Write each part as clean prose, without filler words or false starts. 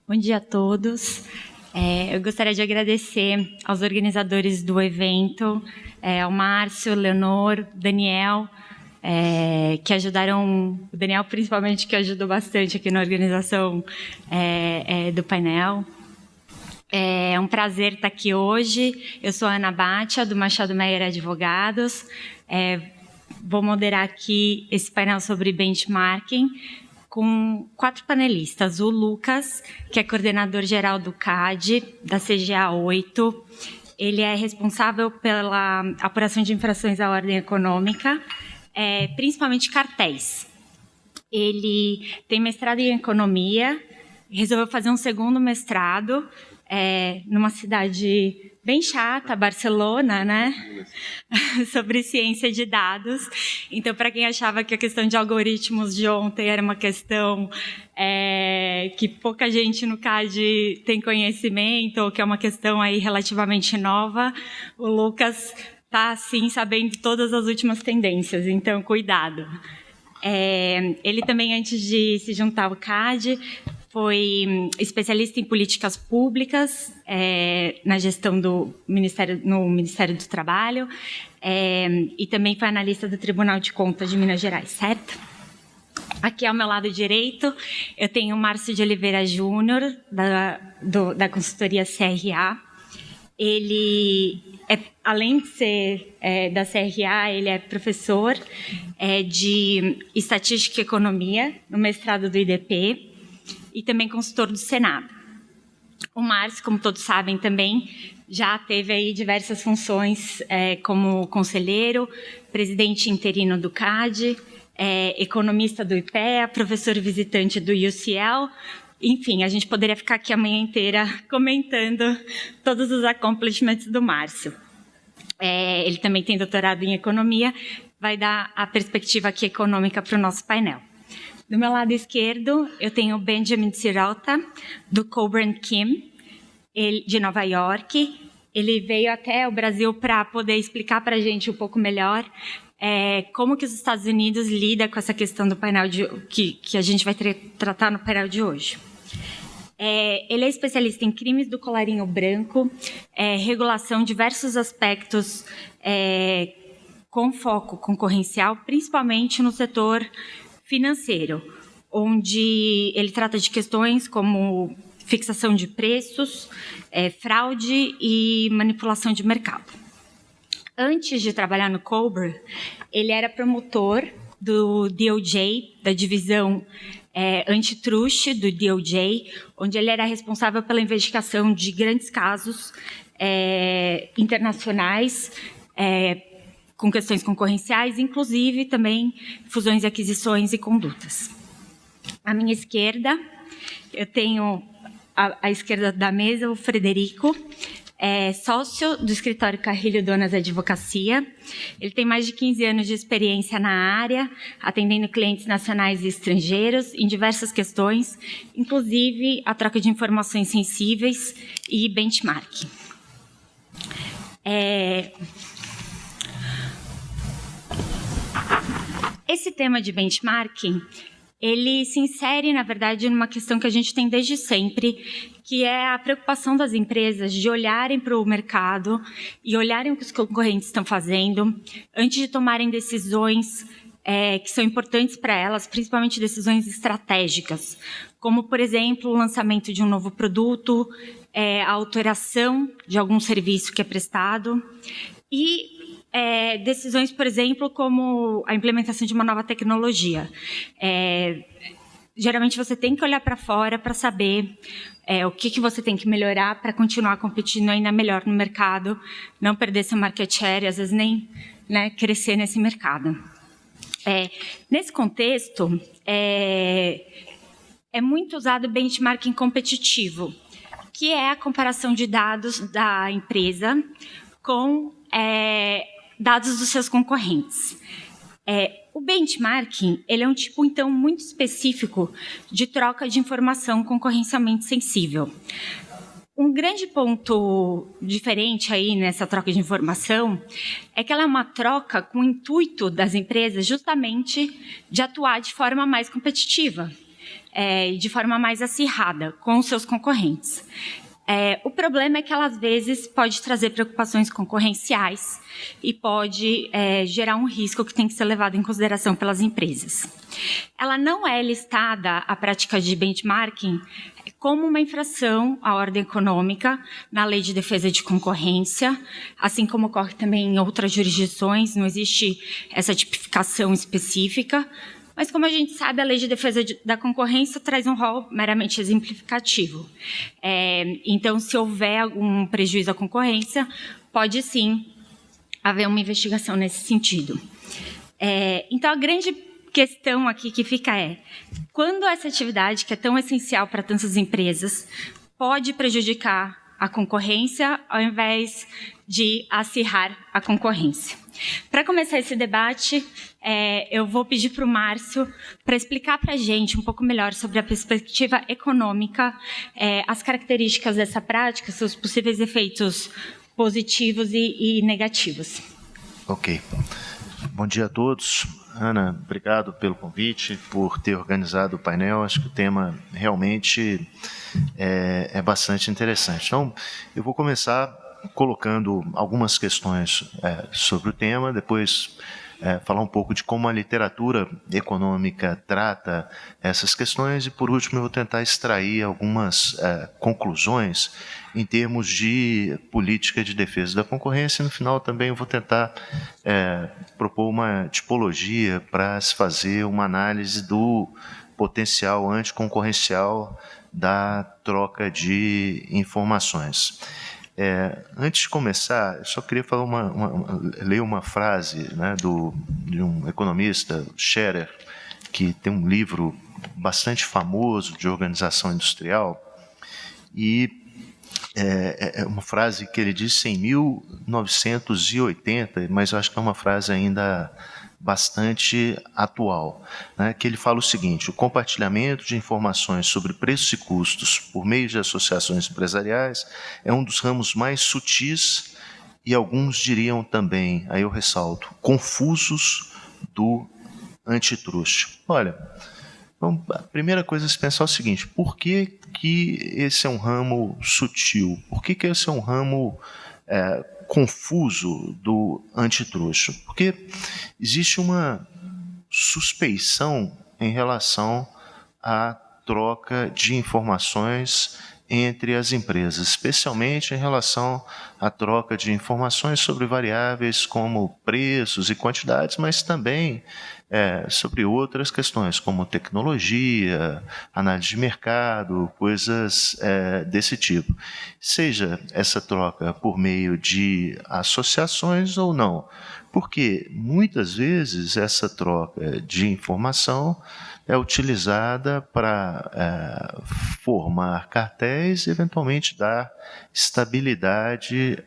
Bom dia a todos. Eu gostaria de agradecer aos organizadores do evento, ao Márcio, Leonor, Daniel, que ajudaram, o Daniel principalmente, que ajudou bastante aqui na organização do painel. É um prazer estar aqui hoje. Eu sou a Ana Batia, do Machado Meyer Advogados. Vou moderar aqui esse painel sobre benchmarking, com 4 panelistas. O Lucas, que é coordenador geral do CAD, da CGA 8. Ele é responsável pela apuração de infrações à ordem econômica, principalmente cartéis. Ele tem mestrado em economia, resolveu fazer um segundo mestrado numa cidade bem chata, Barcelona, né? Sobre ciência de dados. Então, para quem achava que a questão de algoritmos de ontem era uma questão que pouca gente no CAD tem conhecimento, ou que é uma questão aí relativamente nova, o Lucas está, sim, sabendo todas as últimas tendências, então, cuidado. Ele também, antes de se juntar ao CAD, foi especialista em políticas públicas na gestão no Ministério do Trabalho e também foi analista do Tribunal de Contas de Minas Gerais, certo? Aqui ao meu lado direito, eu tenho o Márcio de Oliveira Júnior, da consultoria CRA. Ele, além de ser da CRA, ele é professor de Estatística e Economia, no mestrado do IDP, e também consultor do Senado. O Márcio, como todos sabem também, já teve aí diversas funções como conselheiro, presidente interino do CAD, economista do IPEA, professor visitante do UCL. Enfim, a gente poderia ficar aqui a manhã inteira comentando todos os accomplishments do Márcio. Ele também tem doutorado em economia, vai dar a perspectiva aqui econômica para o nosso painel. Do meu lado esquerdo, eu tenho o Benjamin Sirota, do Coburn Kim, de Nova York. Ele veio até o Brasil para poder explicar para a gente um pouco melhor como que os Estados Unidos lida com essa questão do painel que a gente vai tratar no painel de hoje. Ele é especialista em crimes do colarinho branco, regulação de diversos aspectos com foco concorrencial, principalmente no setor financeiro, onde ele trata de questões como fixação de preços, fraude e manipulação de mercado. Antes de trabalhar no Coburn, ele era promotor do DOJ, da divisão antitruste do DOJ, onde ele era responsável pela investigação de grandes casos internacionais, com questões concorrenciais, inclusive também fusões e aquisições e condutas. À minha esquerda, eu tenho à esquerda da mesa o Frederico, sócio do escritório Carrilho Donas Advocacia. Ele tem mais de 15 anos de experiência na área, atendendo clientes nacionais e estrangeiros em diversas questões, inclusive a troca de informações sensíveis e benchmarking. Esse tema de benchmarking, ele se insere, na verdade, numa questão que a gente tem desde sempre, que é a preocupação das empresas de olharem para o mercado e olharem o que os concorrentes estão fazendo antes de tomarem decisões que são importantes para elas, principalmente decisões estratégicas, como, por exemplo, o lançamento de um novo produto, a alteração de algum serviço que é prestado e decisões, por exemplo, como a implementação de uma nova tecnologia. Geralmente você tem que olhar para fora para saber o que você tem que melhorar para continuar competindo ainda melhor no mercado, não perder seu market share e às vezes nem crescer nesse mercado. Nesse contexto, é muito usado o benchmarking competitivo, que é a comparação de dados da empresa com dados dos seus concorrentes. O benchmarking, ele é um tipo, então, muito específico de troca de informação concorrencialmente sensível. Um grande ponto diferente aí nessa troca de informação é que ela é uma troca com o intuito das empresas justamente de atuar de forma mais competitiva. de forma mais acirrada com os seus concorrentes. O problema é que ela, às vezes, pode trazer preocupações concorrenciais e pode gerar um risco que tem que ser levado em consideração pelas empresas. Ela não é listada, a prática de benchmarking, como uma infração à ordem econômica na Lei de Defesa de Concorrência, assim como ocorre também em outras jurisdições, não existe essa tipificação específica. Mas, como a gente sabe, a Lei de Defesa da Concorrência traz um rol meramente exemplificativo. Então, se houver algum prejuízo à concorrência, pode sim haver uma investigação nesse sentido. Então, a grande questão aqui que fica quando essa atividade, que é tão essencial para tantas empresas, pode prejudicar a concorrência ao invés de acirrar a concorrência. Para começar esse debate, eu vou pedir para o Márcio para explicar para a gente um pouco melhor sobre a perspectiva econômica, as características dessa prática, seus possíveis efeitos positivos e negativos. Ok. Bom dia a todos. Ana, obrigado pelo convite, por ter organizado o painel. Acho que o tema realmente é bastante interessante. Então, eu vou começar colocando algumas questões sobre o tema, depois falar um pouco de como a literatura econômica trata essas questões e, por último, eu vou tentar extrair algumas conclusões em termos de política de defesa da concorrência. E, no final, também eu vou tentar propor uma tipologia para se fazer uma análise do potencial anticoncorrencial da troca de informações. Antes de começar, eu só queria falar ler uma frase, né, de um economista, Scherer, que tem um livro bastante famoso de organização industrial, e é uma frase que ele disse em 1980, mas eu acho que é uma frase ainda bastante atual, né, que ele fala o seguinte: o compartilhamento de informações sobre preços e custos por meio de associações empresariais é um dos ramos mais sutis e alguns diriam também, aí eu ressalto, confusos do antitruste. Olha, então, a primeira coisa a se pensar é o seguinte: por que esse é um ramo sutil? Por que esse é um ramo confuso do antitruste? Porque existe uma suspeição em relação à troca de informações entre as empresas, especialmente em relação à troca de informações sobre variáveis como preços e quantidades, mas também sobre outras questões, como tecnologia, análise de mercado, coisas desse tipo. Seja essa troca por meio de associações ou não, porque muitas vezes essa troca de informação é utilizada para formar cartéis e, eventualmente, dar estabilidade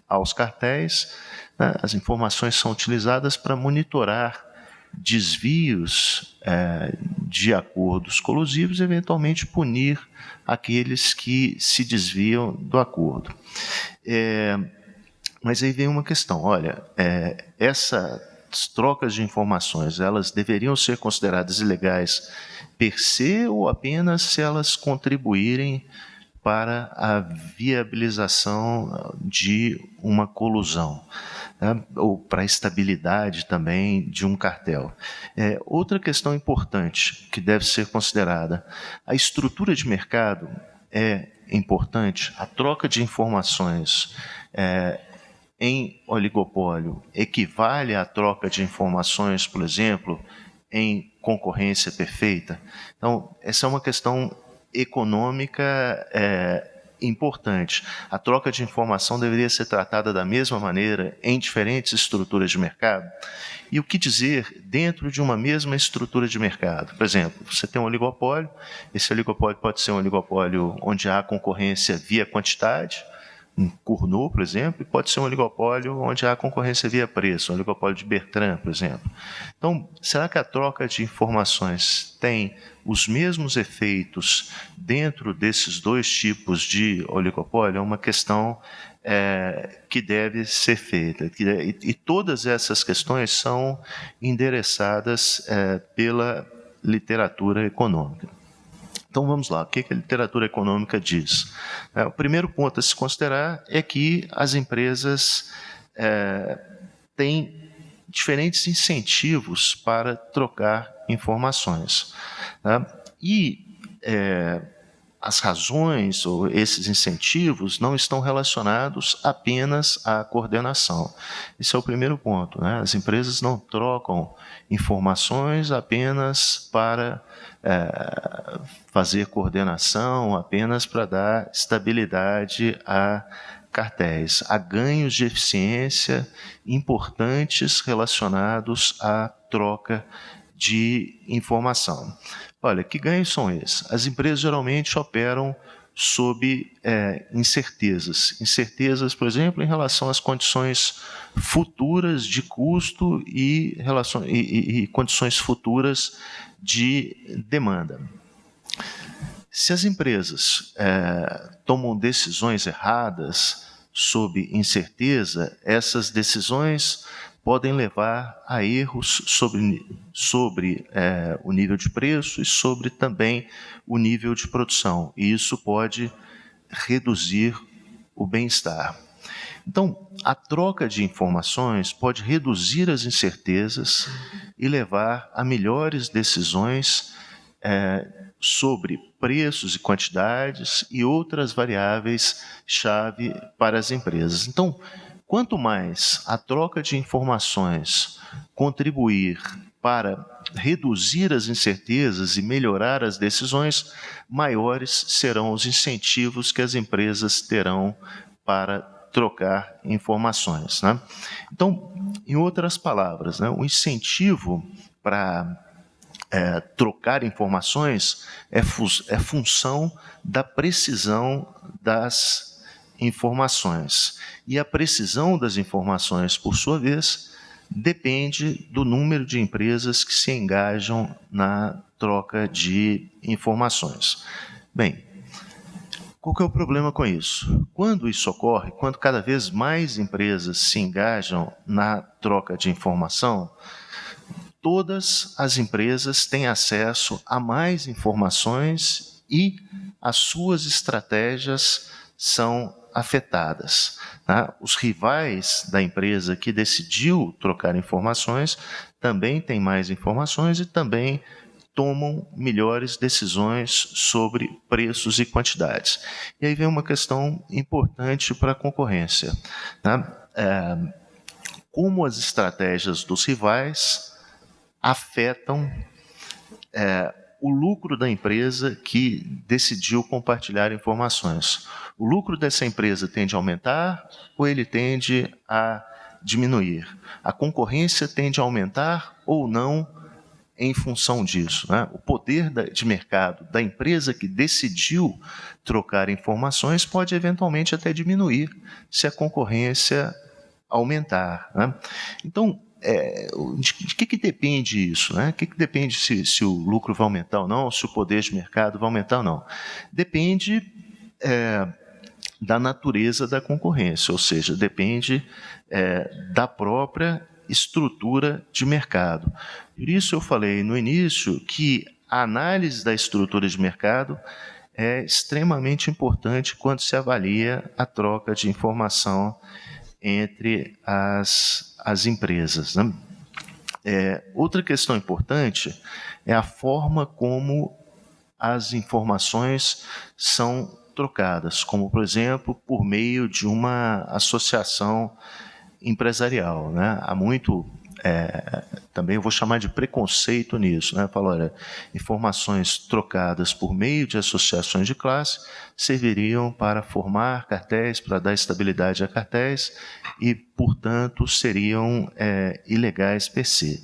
aos cartéis, né? As informações são utilizadas para monitorar desvios de acordos colusivos e, eventualmente, punir aqueles que se desviam do acordo. Mas aí vem uma questão: olha, essas trocas de informações, elas deveriam ser consideradas ilegais per se ou apenas se elas contribuírem para a viabilização de uma colusão, né, ou para a estabilidade também de um cartel? Outra questão importante que deve ser considerada: a estrutura de mercado é importante, a troca de informações em oligopólio equivale à troca de informações, por exemplo, em concorrência perfeita? Então, essa é uma questão econômica importante. A troca de informação deveria ser tratada da mesma maneira em diferentes estruturas de mercado? E o que dizer dentro de uma mesma estrutura de mercado? Por exemplo, você tem um oligopólio, esse oligopólio pode ser um oligopólio onde há concorrência via quantidade, um Cournot, por exemplo, e pode ser um oligopólio onde há concorrência via preço, um oligopólio de Bertrand, por exemplo. Então, será que a troca de informações tem os mesmos efeitos dentro desses dois tipos de oligopólio? É uma questão que deve ser feita. E todas essas questões são endereçadas pela literatura econômica. Então vamos lá, o que a literatura econômica diz? O primeiro ponto a se considerar é que as empresas têm diferentes incentivos para trocar informações. E as razões ou esses incentivos não estão relacionados apenas à coordenação. Esse é o primeiro ponto, né? As empresas não trocam informações apenas para fazer coordenação, apenas para dar estabilidade a cartéis. Há ganhos de eficiência importantes relacionados à troca de informação. Olha, que ganhos são esses? As empresas geralmente operam sob incertezas. Incertezas, por exemplo, em relação às condições futuras de custo e condições futuras de demanda. Se as empresas tomam decisões erradas sob incerteza, essas decisões podem levar a erros sobre o nível de preço e sobre também o nível de produção. E isso pode reduzir o bem-estar. Então, a troca de informações pode reduzir as incertezas e levar a melhores decisões sobre preços e quantidades e outras variáveis-chave para as empresas. Então, quanto mais a troca de informações contribuir para reduzir as incertezas e melhorar as decisões, maiores serão os incentivos que as empresas terão para trocar informações, né? Então, em outras palavras, né, o incentivo para trocar informações é função da precisão das informações. E a precisão das informações, por sua vez, depende do número de empresas que se engajam na troca de informações. Bem, qual que é o problema com isso? Quando isso ocorre, quando cada vez mais empresas se engajam na troca de informação, todas as empresas têm acesso a mais informações e as suas estratégias são afetadas. Tá? Os rivais da empresa que decidiu trocar informações também têm mais informações e também tomam melhores decisões sobre preços e quantidades. E aí vem uma questão importante para a concorrência. Tá? Como as estratégias dos rivais afetam o lucro da empresa que decidiu compartilhar informações. O lucro dessa empresa tende a aumentar ou ele tende a diminuir? A concorrência tende a aumentar ou não em função disso, né? O poder de mercado da empresa que decidiu trocar informações pode eventualmente até diminuir se a concorrência aumentar, né? Então, de que depende isso? Né? Que depende se o lucro vai aumentar ou não, se o poder de mercado vai aumentar ou não? Depende da natureza da concorrência, ou seja, depende da própria estrutura de mercado. Por isso eu falei no início que a análise da estrutura de mercado é extremamente importante quando se avalia a troca de informação entre as empresas, né? Outra questão importante é a forma como as informações são trocadas, como, por exemplo, por meio de uma associação empresarial, né? Há muito, também eu vou chamar de preconceito nisso, né? Falo, olha, informações trocadas por meio de associações de classe serviriam para formar cartéis, para dar estabilidade a cartéis e, portanto, seriam ilegais per se.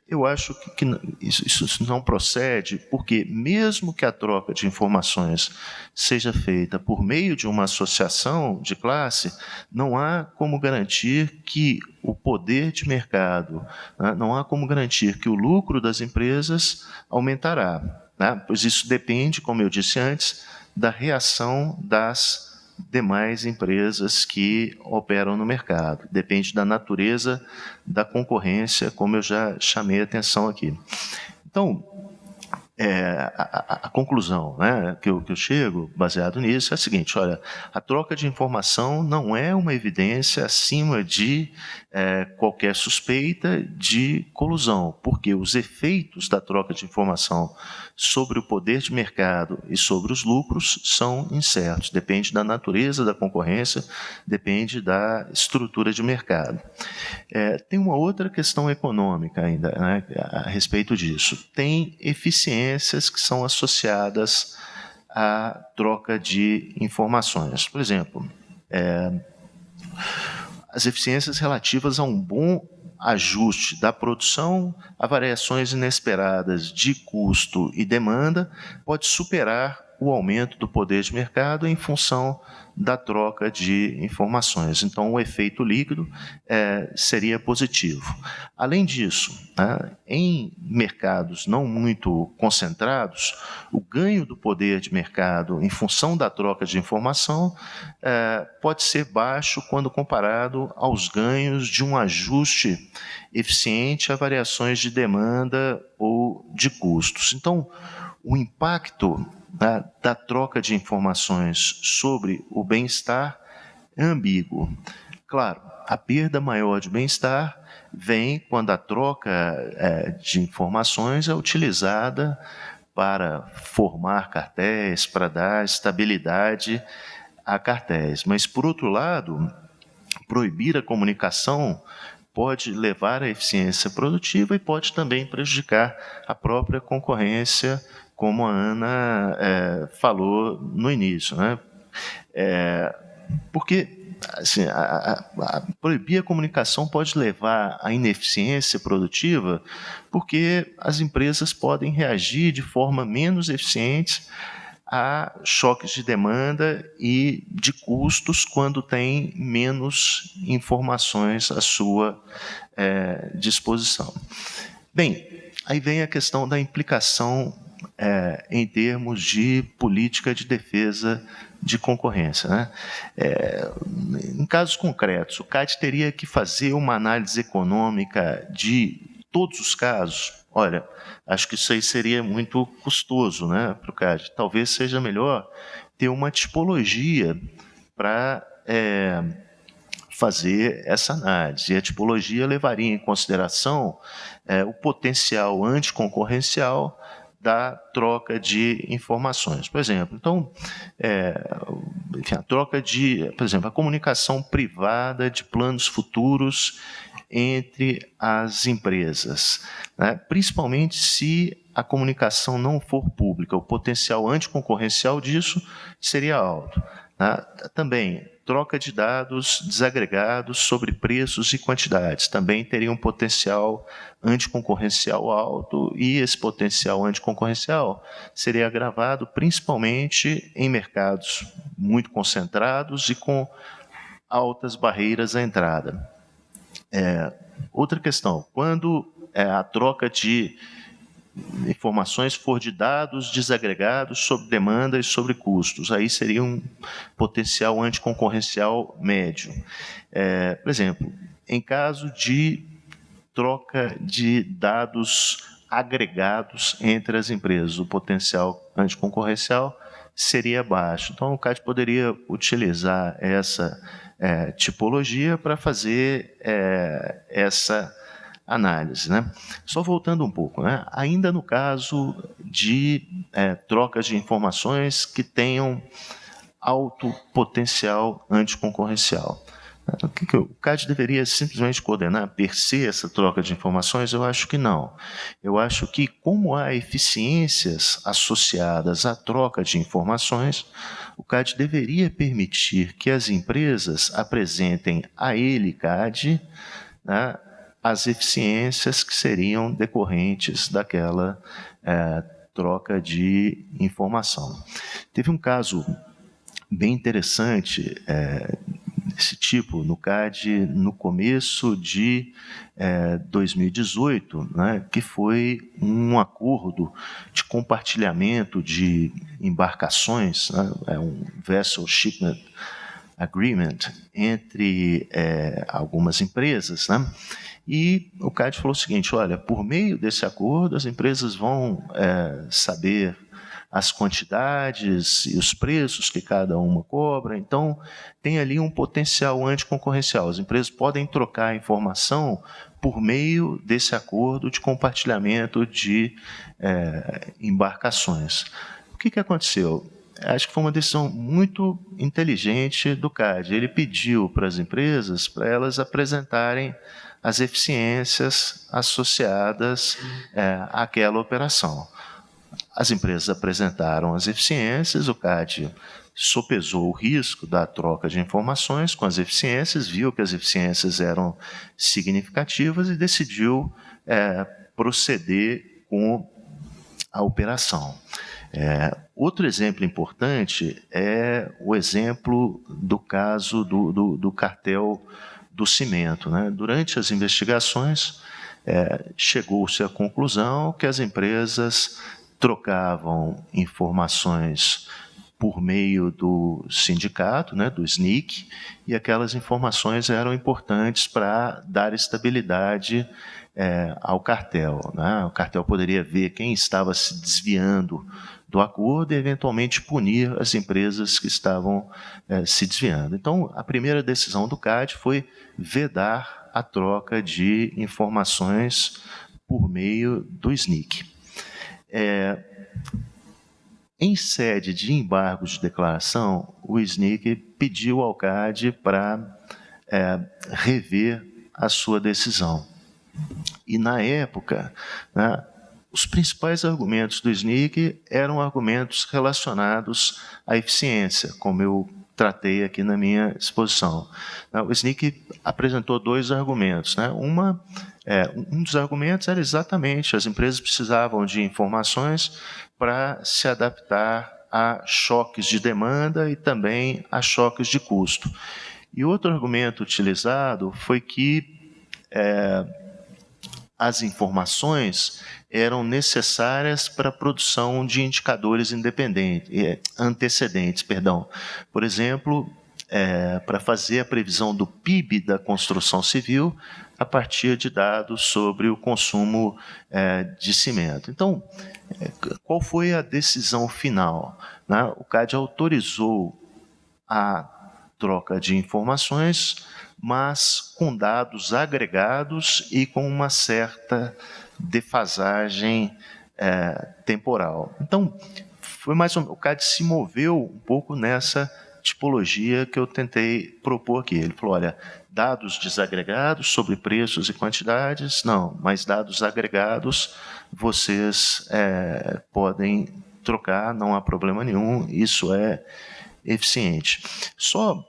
Eu acho que isso não procede, porque mesmo que a troca de informações seja feita por meio de uma associação de classe, não há como garantir que o poder de mercado, né, não há como garantir que o lucro das empresas aumentará, né, pois isso depende, como eu disse antes, da reação das demais empresas que operam no mercado. Depende da natureza da concorrência, como eu já chamei a atenção aqui. Então, a conclusão, né, que eu chego, baseado nisso, é a seguinte: olha, a troca de informação não é uma evidência acima de qualquer suspeita de colusão, porque os efeitos da troca de informação sobre o poder de mercado e sobre os lucros são incertos, depende da natureza da concorrência, depende da estrutura de mercado. Tem uma outra questão econômica ainda, né, a respeito disso. Tem eficiências que são associadas à troca de informações. Por exemplo, as eficiências relativas a um bom ajuste da produção a variações inesperadas de custo e demanda pode superar o aumento do poder de mercado em função da troca de informações. Então, o efeito líquido seria positivo. Além disso, né, em mercados não muito concentrados, o ganho do poder de mercado em função da troca de informação pode ser baixo quando comparado aos ganhos de um ajuste eficiente a variações de demanda ou de custos. Então, o impacto da troca de informações sobre o bem-estar é ambíguo. Claro, a perda maior de bem-estar vem quando a troca de informações é utilizada para formar cartéis, para dar estabilidade a cartéis. Mas, por outro lado, proibir a comunicação pode levar à eficiência produtiva e pode também prejudicar a própria concorrência, como a Ana falou no início, né? Porque assim, proibir a comunicação pode levar à ineficiência produtiva, porque as empresas podem reagir de forma menos eficiente a choques de demanda e de custos quando tem menos informações à sua disposição. Bem, aí vem a questão da implicação em termos de política de defesa de concorrência, né? Em casos concretos, o CAD teria que fazer uma análise econômica de todos os casos. Olha, acho que isso aí seria muito custoso, né, para o CAD. Talvez seja melhor ter uma tipologia para fazer essa análise. E a tipologia levaria em consideração o potencial anticoncorrencial da troca de informações. Por exemplo, então, a troca de, por exemplo, a comunicação privada de planos futuros entre as empresas, né? Principalmente se a comunicação não for pública, o potencial anticoncorrencial disso seria alto, né? Também, troca de dados desagregados sobre preços e quantidades também teria um potencial anticoncorrencial alto, e esse potencial anticoncorrencial seria agravado principalmente em mercados muito concentrados e com altas barreiras à entrada. Outra questão, quando a troca de informações for de dados desagregados sobre demanda e sobre custos, aí seria um potencial anticoncorrencial médio. Por exemplo, em caso de troca de dados agregados entre as empresas, o potencial anticoncorrencial seria baixo. Então, o CAD poderia utilizar essa tipologia para fazer essa análise, né? Só voltando um pouco, né? Ainda no caso de trocas de informações que tenham alto potencial anticoncorrencial, o CAD deveria simplesmente coordenar per se essa troca de informações? Eu acho que não. Eu acho que, como há eficiências associadas à troca de informações, o CAD deveria permitir que as empresas apresentem a ele, CAD, né, as eficiências que seriam decorrentes daquela troca de informação. Teve um caso bem interessante desse tipo no CAD no começo de 2018, né, que foi um acordo de compartilhamento de embarcações, né, um Vessel Shipment Agreement entre algumas empresas, né, E o CAD falou o seguinte: olha, por meio desse acordo, as empresas vão saber as quantidades e os preços que cada uma cobra, então tem ali um potencial anticoncorrencial. As empresas podem trocar informação por meio desse acordo de compartilhamento de embarcações. O que aconteceu? Acho que foi uma decisão muito inteligente do CAD. Ele pediu para as empresas, para elas apresentarem as eficiências associadas àquela operação. As empresas apresentaram as eficiências, o CAD sopesou o risco da troca de informações com as eficiências, viu que as eficiências eram significativas e decidiu proceder com a operação. Outro exemplo importante é o exemplo do caso do cartel do cimento, né? Durante as investigações, chegou-se à conclusão que as empresas trocavam informações por meio do sindicato, né, do SNIC, e aquelas informações eram importantes para dar estabilidade ao cartel, né? O cartel poderia ver quem estava se desviando do acordo e, eventualmente, punir as empresas que estavam se desviando. Então, a primeira decisão do CAD foi vedar a troca de informações por meio do SNIC. Em sede de embargo de declaração, o SNIC pediu ao CAD para rever a sua decisão. E, na época, né, os principais argumentos do SNIC eram argumentos relacionados à eficiência, como eu tratei aqui na minha exposição. O SNIC apresentou dois argumentos, né? Um dos argumentos era exatamente as empresas precisavam de informações para se adaptar a choques de demanda e também a choques de custo. E outro argumento utilizado foi que as informações eram necessárias para a produção de indicadores antecedentes. Por exemplo, para fazer a previsão do PIB da construção civil a partir de dados sobre o consumo de cimento. Então, qual foi a decisão final? O CAD autorizou a troca de informações, mas com dados agregados e com uma certa defasagem temporal. Então, foi mais ou menos, o CAD se moveu um pouco nessa tipologia que eu tentei propor aqui. Ele falou, olha, dados desagregados sobre preços e quantidades, não, mas dados agregados vocês podem trocar, não há problema nenhum, isso é eficiente. Só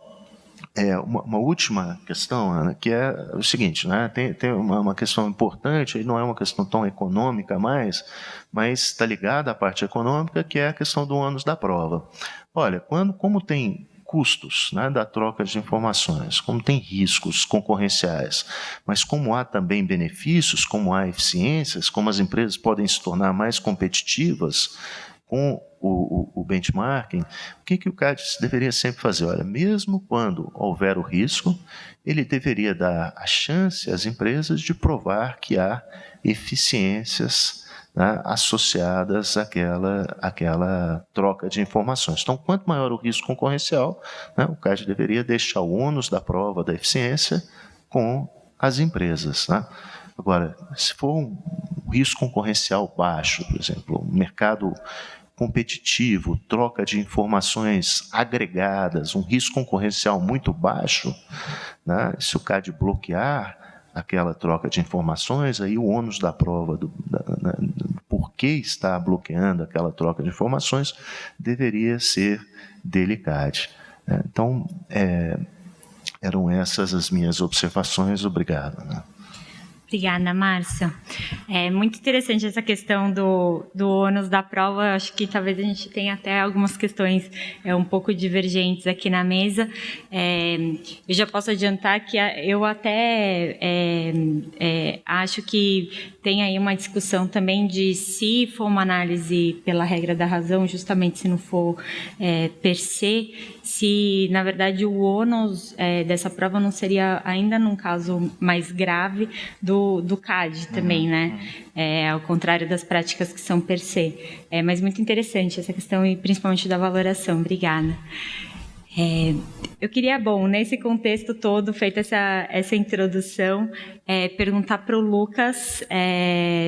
uma última questão, Ana, que é o seguinte, né? Tem uma questão importante, aí não é uma questão tão econômica mais, mas está ligada à parte econômica, que é a questão do ônus da prova. Olha, como tem custos, né, da troca de informações, como tem riscos concorrenciais, mas como há também benefícios, como há eficiências, como as empresas podem se tornar mais competitivas com o benchmarking, o que o CAD deveria sempre fazer? Olha, mesmo quando houver o risco, ele deveria dar a chance às empresas de provar que há eficiências, né, associadas àquela troca de informações. Então, quanto maior o risco concorrencial, né, o CAD deveria deixar o ônus da prova da eficiência com as empresas, né? Agora, se for um risco concorrencial baixo, por exemplo, um mercado competitivo, troca de informações agregadas, um risco concorrencial muito baixo, né? Se o CAD bloquear aquela troca de informações, aí o ônus da prova do porquê está bloqueando aquela troca de informações deveria ser dele, CAD. Então, eram essas as minhas observações. Obrigado, né? Obrigada, Márcio. É muito interessante essa questão do ônus da prova. Eu acho que talvez a gente tenha até algumas questões um pouco divergentes aqui na mesa. Eu já posso adiantar que eu até acho que tem aí uma discussão também de se for uma análise pela regra da razão, justamente se não for per se, se na verdade o ônus dessa prova não seria ainda num caso mais grave do CAD também, né? Ao contrário das práticas que são per se. Mas muito interessante essa questão e principalmente da valoração. Obrigada. Eu queria, nesse contexto todo, feita essa introdução, perguntar para o Lucas,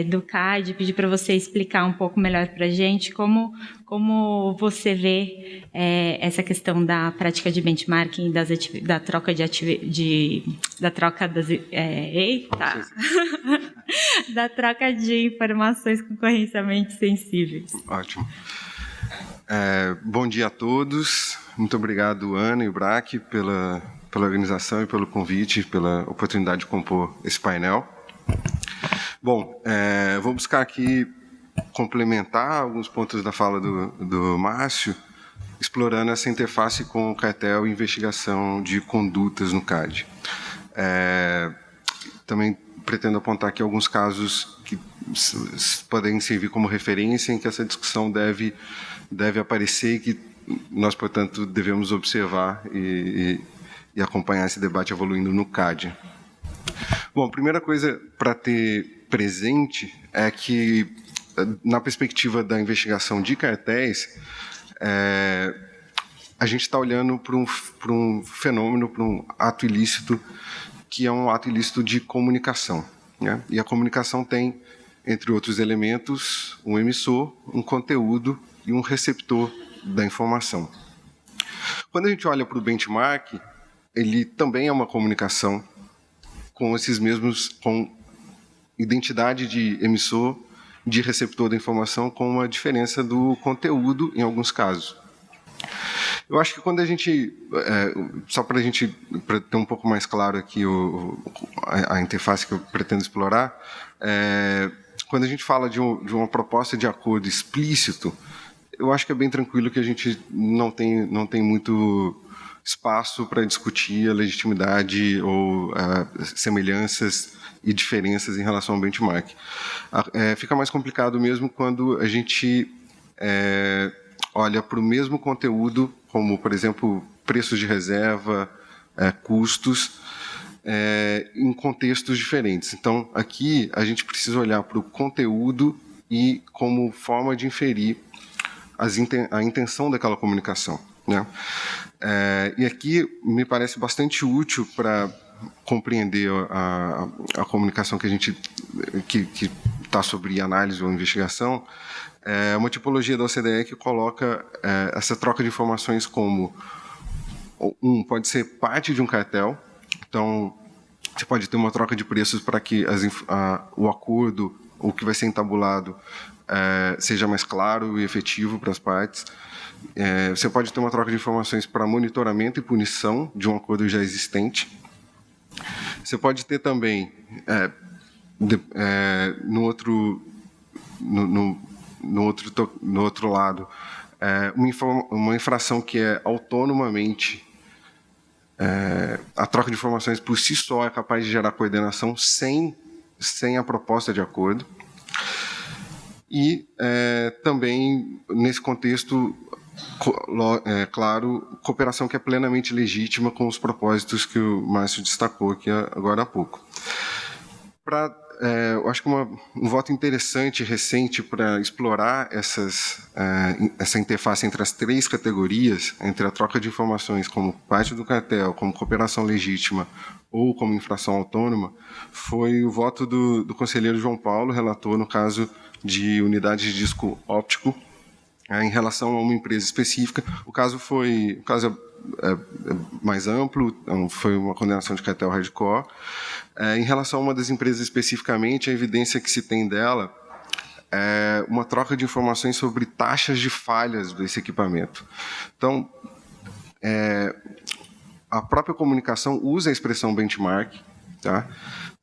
do CAD, pedir para você explicar um pouco melhor para a gente como você vê essa questão da prática de benchmarking, da troca da troca de informações concorrencialmente sensíveis. Ótimo. Bom dia a todos. Muito obrigado, Ana e o BRAC, pela organização e pelo convite, pela oportunidade de compor esse painel. Bom, vou buscar aqui complementar alguns pontos da fala do Márcio, explorando essa interface com o cartel e investigação de condutas no CAD. Também pretendo apontar aqui alguns casos que podem servir como referência em que essa discussão deve aparecer e que nós, portanto, devemos observar e acompanhar esse debate evoluindo no CAD. Bom, a primeira coisa para ter presente é que, na perspectiva da investigação de cartéis, a gente está olhando para um fenômeno, para um ato ilícito, que é um ato ilícito de comunicação, né? E a comunicação tem, entre outros elementos, um emissor, um conteúdo e um receptor da informação. Quando a gente olha para o benchmark, ele também é uma comunicação com identidade de emissor, de receptor da informação, com uma diferença do conteúdo em alguns casos. Eu acho que quando a gente, só para ter um pouco mais claro aqui a interface que eu pretendo explorar, quando a gente fala de uma proposta de acordo explícito, eu acho que é bem tranquilo que a gente não tem muito espaço para discutir a legitimidade ou semelhanças e diferenças em relação ao benchmark. Fica mais complicado mesmo quando a gente olha para o mesmo conteúdo, como, por exemplo, preços de reserva, custos, em contextos diferentes. Então, aqui, a gente precisa olhar para o conteúdo e como forma de inferir a intenção daquela comunicação, né? E aqui me parece bastante útil para compreender a comunicação que está sobre análise ou investigação, uma tipologia da OCDE que coloca essa troca de informações como pode ser parte de um cartel. Então, você pode ter uma troca de preços para que o acordo, o que vai ser entabulado, seja mais claro e efetivo para as partes. Você pode ter uma troca de informações para monitoramento e punição de um acordo já existente. Você pode ter também, no outro lado, uma infração que é autonomamente, a troca de informações por si só é capaz de gerar coordenação sem a proposta de acordo. E também, nesse contexto, claro, cooperação que é plenamente legítima com os propósitos que o Márcio destacou aqui agora há pouco. Eu acho que um voto interessante recente para explorar essa interface entre as três categorias, entre a troca de informações como parte do cartel, como cooperação legítima ou como infração autônoma, foi o voto do conselheiro João Paulo, relator no caso de unidade de disco óptico, em relação a uma empresa específica. O caso é mais amplo, foi uma condenação de cartel hardcore. Em relação a uma das empresas especificamente, a evidência que se tem dela é uma troca de informações sobre taxas de falhas desse equipamento. Então, a própria comunicação usa a expressão benchmark, Tá?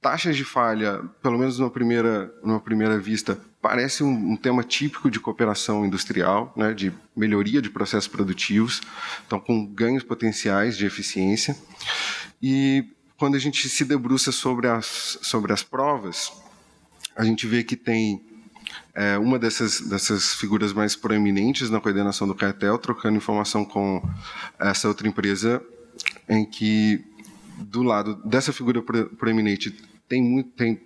Taxas de falha, pelo menos numa primeira vista, parece um tema típico de cooperação industrial, né, de melhoria de processos produtivos, então com ganhos potenciais de eficiência. E quando a gente se debruça sobre as provas, a gente vê que tem uma dessas figuras mais proeminentes na coordenação do cartel, trocando informação com essa outra empresa, em que, do lado dessa figura proeminente, tem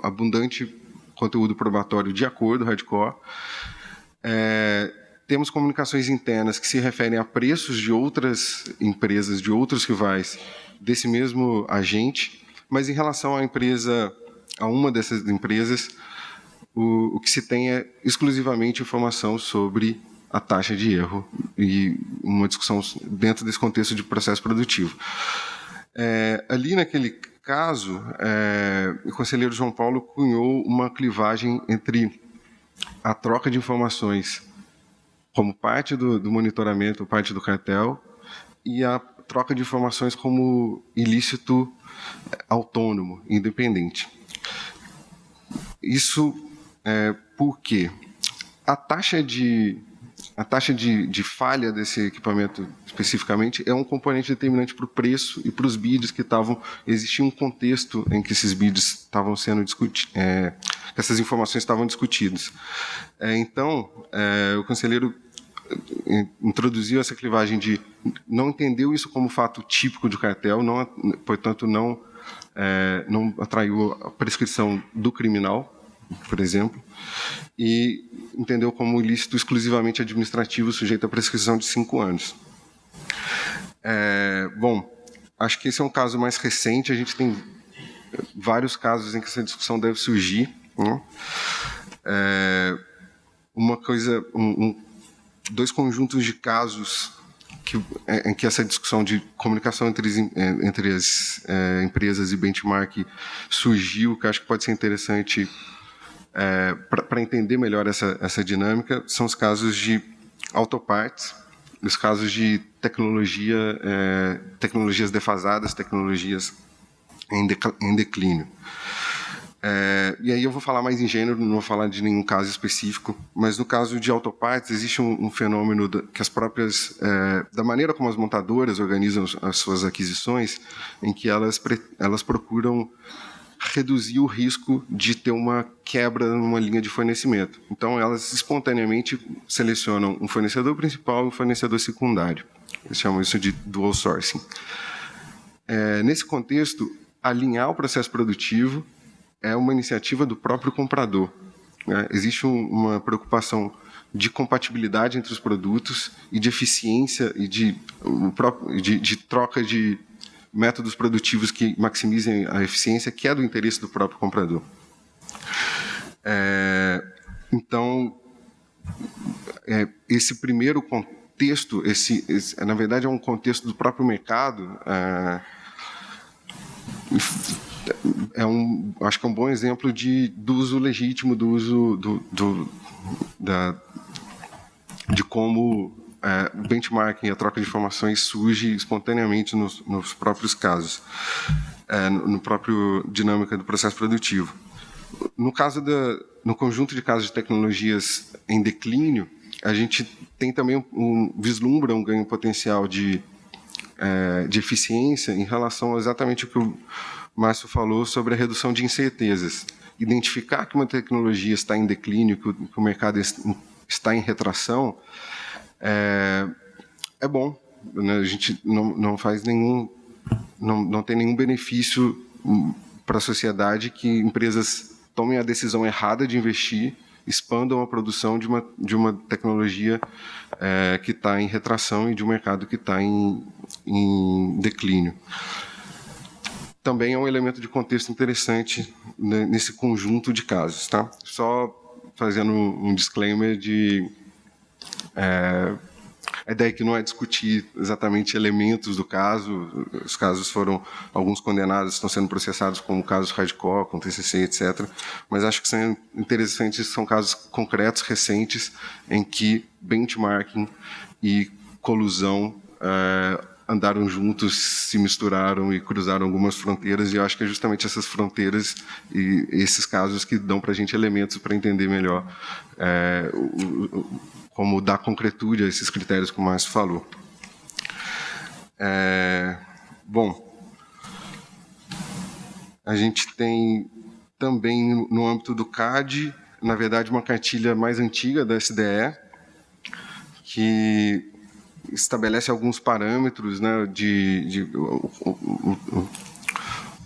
abundante conteúdo probatório de acordo, hardcore. Temos comunicações internas que se referem a preços de outras empresas, de outros rivais desse mesmo agente, mas em relação a uma dessas empresas, o que se tem é exclusivamente informação sobre a taxa de erro e uma discussão dentro desse contexto de processo produtivo. Ali naquele caso, o conselheiro João Paulo cunhou uma clivagem entre a troca de informações como parte do monitoramento, parte do cartel, e a troca de informações como ilícito autônomo, independente. Isso porque a taxa de falha desse equipamento, especificamente, é um componente determinante para o preço e para os bids que existia um contexto em que esses bids estavam sendo discutidos, que essas informações estavam discutidas. Então, o conselheiro introduziu essa clivagem de não entendeu isso como fato típico de cartel, portanto, não atraiu a prescrição do criminal, por exemplo, e entendeu como ilícito exclusivamente administrativo sujeito à prescrição de 5 anos. Bom, acho que esse é um caso mais recente, a gente tem vários casos em que essa discussão deve surgir, né? Dois conjuntos de casos em que essa discussão de comunicação entre as empresas e benchmark surgiu, que acho que pode ser interessante para entender melhor essa dinâmica, são os casos de autopartes, os casos de tecnologias defasadas, tecnologias em declínio. E aí eu vou falar mais em gênero, não vou falar de nenhum caso específico, mas no caso de autopartes existe um fenômeno que as próprias, da maneira como as montadoras organizam as suas aquisições, em que elas procuram reduzir o risco de ter uma quebra numa linha de fornecimento. Então, elas espontaneamente selecionam um fornecedor principal e um fornecedor secundário. Eles chamam isso de dual sourcing. Nesse contexto, alinhar o processo produtivo é uma iniciativa do próprio comprador, né? Existe uma preocupação de compatibilidade entre os produtos e de eficiência e de troca de métodos produtivos que maximizem a eficiência, que é do interesse do próprio comprador. Então, esse primeiro contexto, na verdade, é um contexto do próprio mercado, acho que é um bom exemplo do uso legítimo, do uso de como o benchmarking e a troca de informações surge espontaneamente nos próprios casos, no próprio dinâmica do processo produtivo. No conjunto de casos de tecnologias em declínio, a gente tem também vislumbra um ganho potencial de eficiência em relação exatamente ao que o Márcio falou sobre a redução de incertezas. Identificar que uma tecnologia está em declínio, que o mercado está em retração, é bom, né? A gente não faz não tem nenhum benefício para a sociedade que empresas tomem a decisão errada de investir, expandam a produção de uma tecnologia que está em retração e de um mercado que está em declínio. Também é um elemento de contexto interessante nesse conjunto de casos, tá? Só fazendo um disclaimer de a ideia que não é discutir exatamente elementos do caso. Os casos foram, alguns condenados estão sendo processados como casos hardcore, com TCC, etc. Mas acho que são interessantes, são casos concretos, recentes, em que benchmarking e colusão andaram juntos, se misturaram e cruzaram algumas fronteiras, e eu acho que é justamente essas fronteiras e esses casos que dão para a gente elementos para entender melhor como dar concretude a esses critérios que o Márcio falou. Bom, a gente tem também no âmbito do CAD, na verdade, uma cartilha mais antiga da SDE, que estabelece alguns parâmetros, né,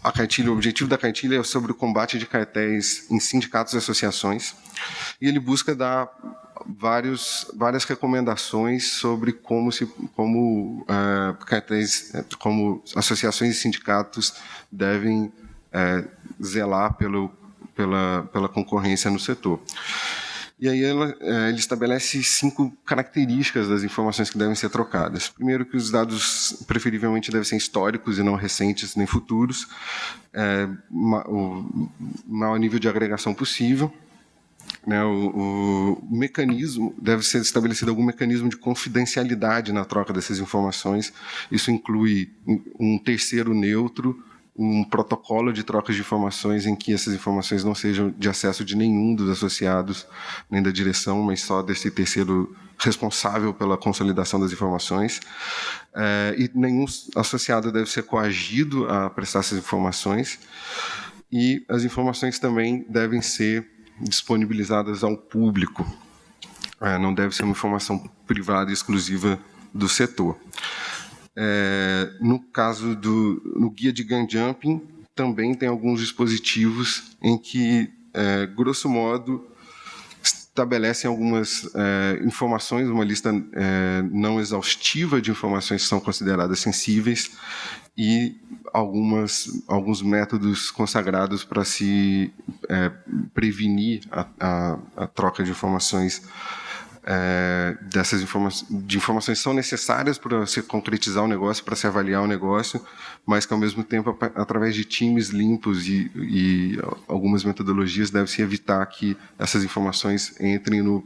a cartilha, o objetivo da cartilha é sobre o combate de cartéis em sindicatos e associações, e ele busca dar várias recomendações sobre como cartéis, como associações e sindicatos devem zelar pela concorrência no setor. E aí ele estabelece 5 características das informações que devem ser trocadas. Primeiro, que os dados preferivelmente devem ser históricos e não recentes nem futuros, o maior nível de agregação possível. Né, o mecanismo, deve ser estabelecido algum mecanismo de confidencialidade na troca dessas informações. Isso inclui um terceiro neutro, um protocolo de troca de informações em que essas informações não sejam de acesso de nenhum dos associados, nem da direção, mas só desse terceiro responsável pela consolidação das informações. E nenhum associado deve ser coagido a prestar essas informações. E as informações também devem ser disponibilizadas ao público. Não deve ser uma informação privada e exclusiva do setor. No caso no guia de gun jumping, também tem alguns dispositivos em que, grosso modo, estabelecem algumas informações, uma lista não exaustiva de informações que são consideradas sensíveis e alguns métodos consagrados para se prevenir a troca de informações. Dessas informações são necessárias para se concretizar o negócio, para se avaliar o negócio, mas que, ao mesmo tempo, através de times limpos e algumas metodologias, deve-se evitar que essas informações entrem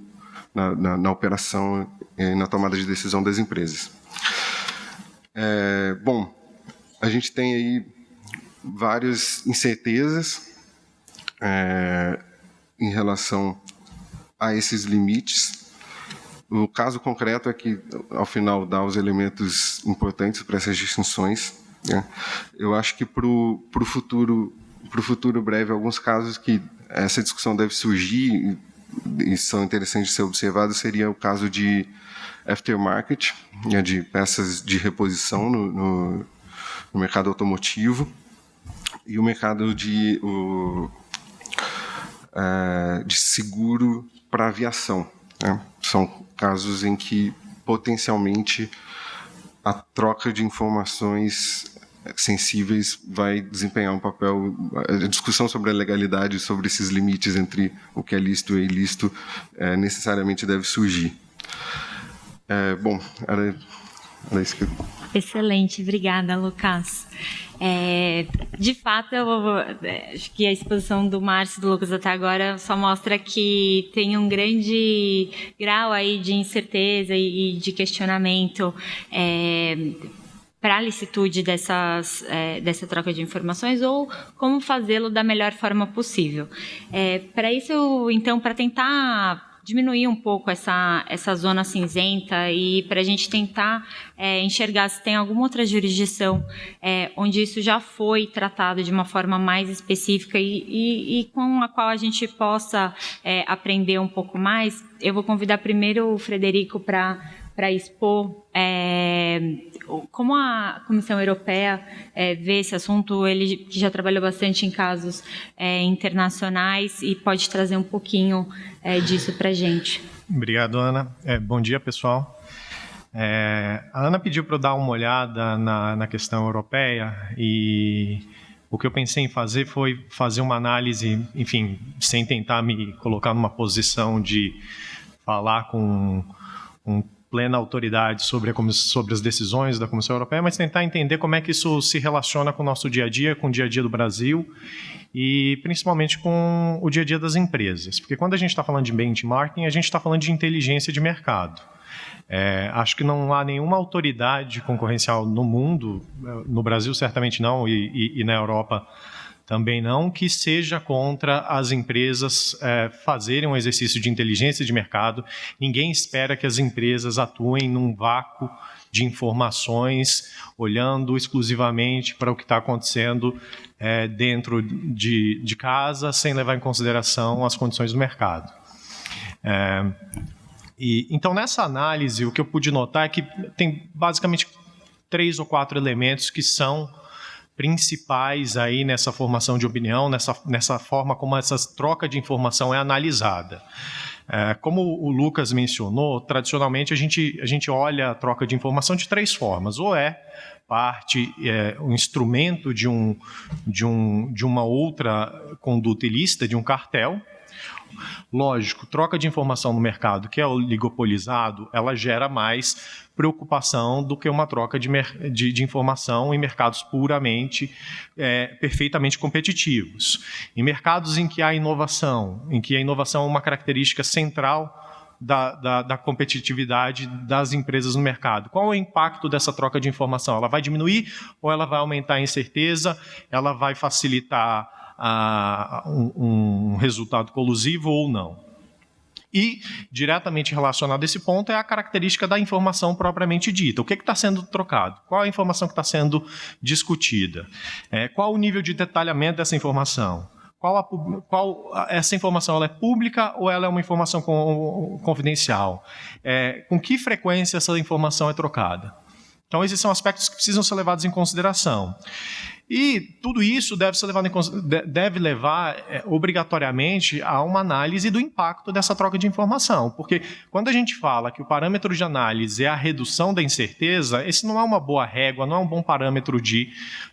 na operação e na tomada de decisão das empresas. Bom, a gente tem aí várias incertezas em relação a esses limites. O caso concreto é que, ao final, dá os elementos importantes para essas distinções. Né? Eu acho que para o futuro breve, alguns casos que essa discussão deve surgir e são interessantes de ser observados seria o caso de aftermarket, né, de peças de reposição no mercado automotivo, e o mercado de seguro para aviação. Né? São casos em que, potencialmente, a troca de informações sensíveis vai desempenhar um papel. A discussão sobre a legalidade, sobre esses limites entre o que é lícito e ilícito, necessariamente deve surgir. Bom, era isso que eu... Excelente, obrigada, Lucas. De fato, acho que a exposição do Márcio e do Lucas até agora só mostra que tem um grande grau aí de incerteza e de questionamento para a licitude dessa troca de informações ou como fazê-lo da melhor forma possível. Para isso, então, para tentar diminuir um pouco essa zona cinzenta e para a gente tentar enxergar se tem alguma outra jurisdição onde isso já foi tratado de uma forma mais específica e com a qual a gente possa aprender um pouco mais, eu vou convidar primeiro o Frederico para expor como a Comissão Europeia vê esse assunto. Ele que já trabalhou bastante em casos internacionais e pode trazer um pouquinho disso para a gente. Obrigado, Ana. Bom dia, pessoal. A Ana pediu para eu dar uma olhada na questão europeia e o que eu pensei em fazer foi fazer uma análise, enfim, sem tentar me colocar numa posição de falar com plena autoridade sobre as decisões da Comissão Europeia, mas tentar entender como é que isso se relaciona com o nosso dia a dia, com o dia a dia do Brasil e principalmente com o dia a dia das empresas. Porque quando a gente está falando de benchmarking, a gente está falando de inteligência de mercado. Acho que não há nenhuma autoridade concorrencial no mundo, no Brasil certamente não, e na Europa também não, que seja contra as empresas fazerem um exercício de inteligência de mercado. Ninguém espera que as empresas atuem num vácuo de informações, olhando exclusivamente para o que está acontecendo dentro de casa, sem levar em consideração as condições do mercado. Então, nessa análise, o que eu pude notar é que tem basicamente 3 ou 4 elementos que são principais aí nessa formação de opinião, nessa forma como essa troca de informação é analisada. Como o Lucas mencionou, tradicionalmente a gente olha a troca de informação de 3 formas. Ou um instrumento de uma outra conduta ilícita, de um cartel. Lógico, troca de informação no mercado que é oligopolizado, ela gera mais preocupação do que uma troca de informação em mercados perfeitamente competitivos. Em mercados em que há inovação, em que a inovação é uma característica central da competitividade das empresas no mercado. Qual é o impacto dessa troca de informação? Ela vai diminuir ou ela vai aumentar a incerteza? Ela vai facilitar um resultado colusivo ou não? E, diretamente relacionado a esse ponto, é a característica da informação propriamente dita. O que está sendo trocado? Qual a informação que está sendo discutida? Qual o nível de detalhamento dessa informação? Essa informação ela é pública ou ela é uma informação confidencial? Com que frequência essa informação é trocada? Então, esses são aspectos que precisam ser levados em consideração. E tudo isso deve levar obrigatoriamente a uma análise do impacto dessa troca de informação, porque quando a gente fala que o parâmetro de análise é a redução da incerteza, esse não é uma boa régua, não é um bom parâmetro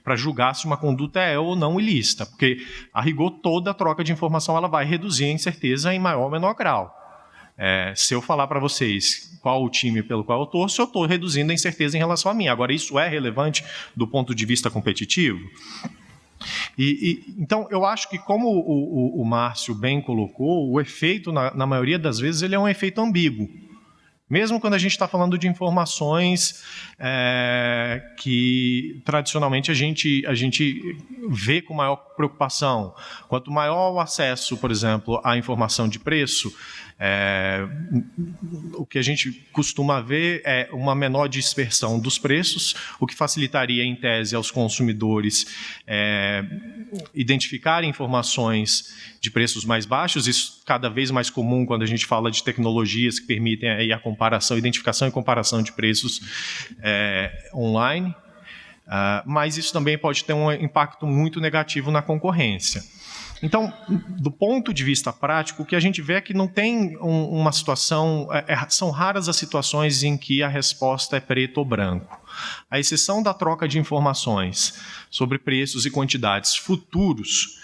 para julgar se uma conduta é ou não ilícita, porque a rigor toda a troca de informação ela vai reduzir a incerteza em maior ou menor grau. Se eu falar para vocês qual o time pelo qual eu torço, eu estou reduzindo a incerteza em relação a mim. Agora, isso é relevante do ponto de vista competitivo? Então, eu acho que, como o Márcio bem colocou, o efeito, na maioria das vezes, ele é um efeito ambíguo. Mesmo quando a gente está falando de informações que, tradicionalmente, a gente vê com maior preocupação. Quanto maior o acesso, por exemplo, à informação de preço, o que a gente costuma ver é uma menor dispersão dos preços, o que facilitaria, em tese, aos consumidores identificarem informações de preços mais baixos. Isso cada vez mais comum quando a gente fala de tecnologias que permitem aí identificação e comparação de preços online. Mas isso também pode ter um impacto muito negativo na concorrência. Então, do ponto de vista prático, o que a gente vê é que não tem uma situação... são raras as situações em que a resposta é preto ou branco. À exceção da troca de informações sobre preços e quantidades futuros,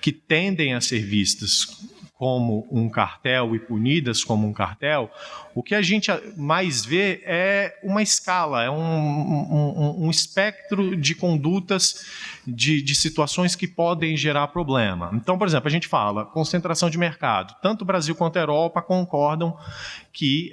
que tendem a ser vistas como um cartel e punidas como um cartel, o que a gente mais vê é uma escala, é um espectro de condutas, de situações que podem gerar problema. Então, por exemplo, a gente fala concentração de mercado. Tanto o Brasil quanto a Europa concordam que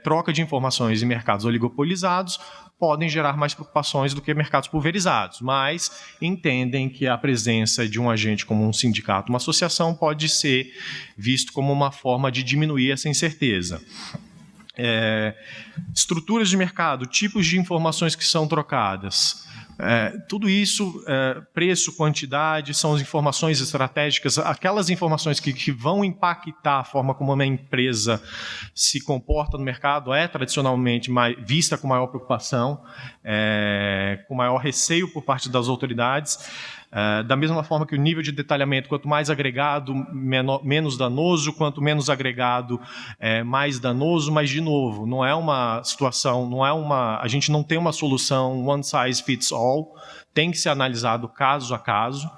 troca de informações em mercados oligopolizados podem gerar mais preocupações do que mercados pulverizados, mas entendem que a presença de um agente como um sindicato, uma associação, pode ser visto como uma forma de diminuir essa incerteza. Estruturas de mercado, tipos de informações que são trocadas, tudo isso, preço, quantidade, são as informações estratégicas, aquelas informações que vão impactar a forma como uma empresa se comporta no mercado, tradicionalmente vista com maior preocupação, com maior receio por parte das autoridades. Da mesma forma que o nível de detalhamento, quanto mais agregado, menos danoso, quanto menos agregado, mais danoso, mas, de novo, não é uma situação, a gente não tem uma solução one size fits all, tem que ser analisado caso a caso,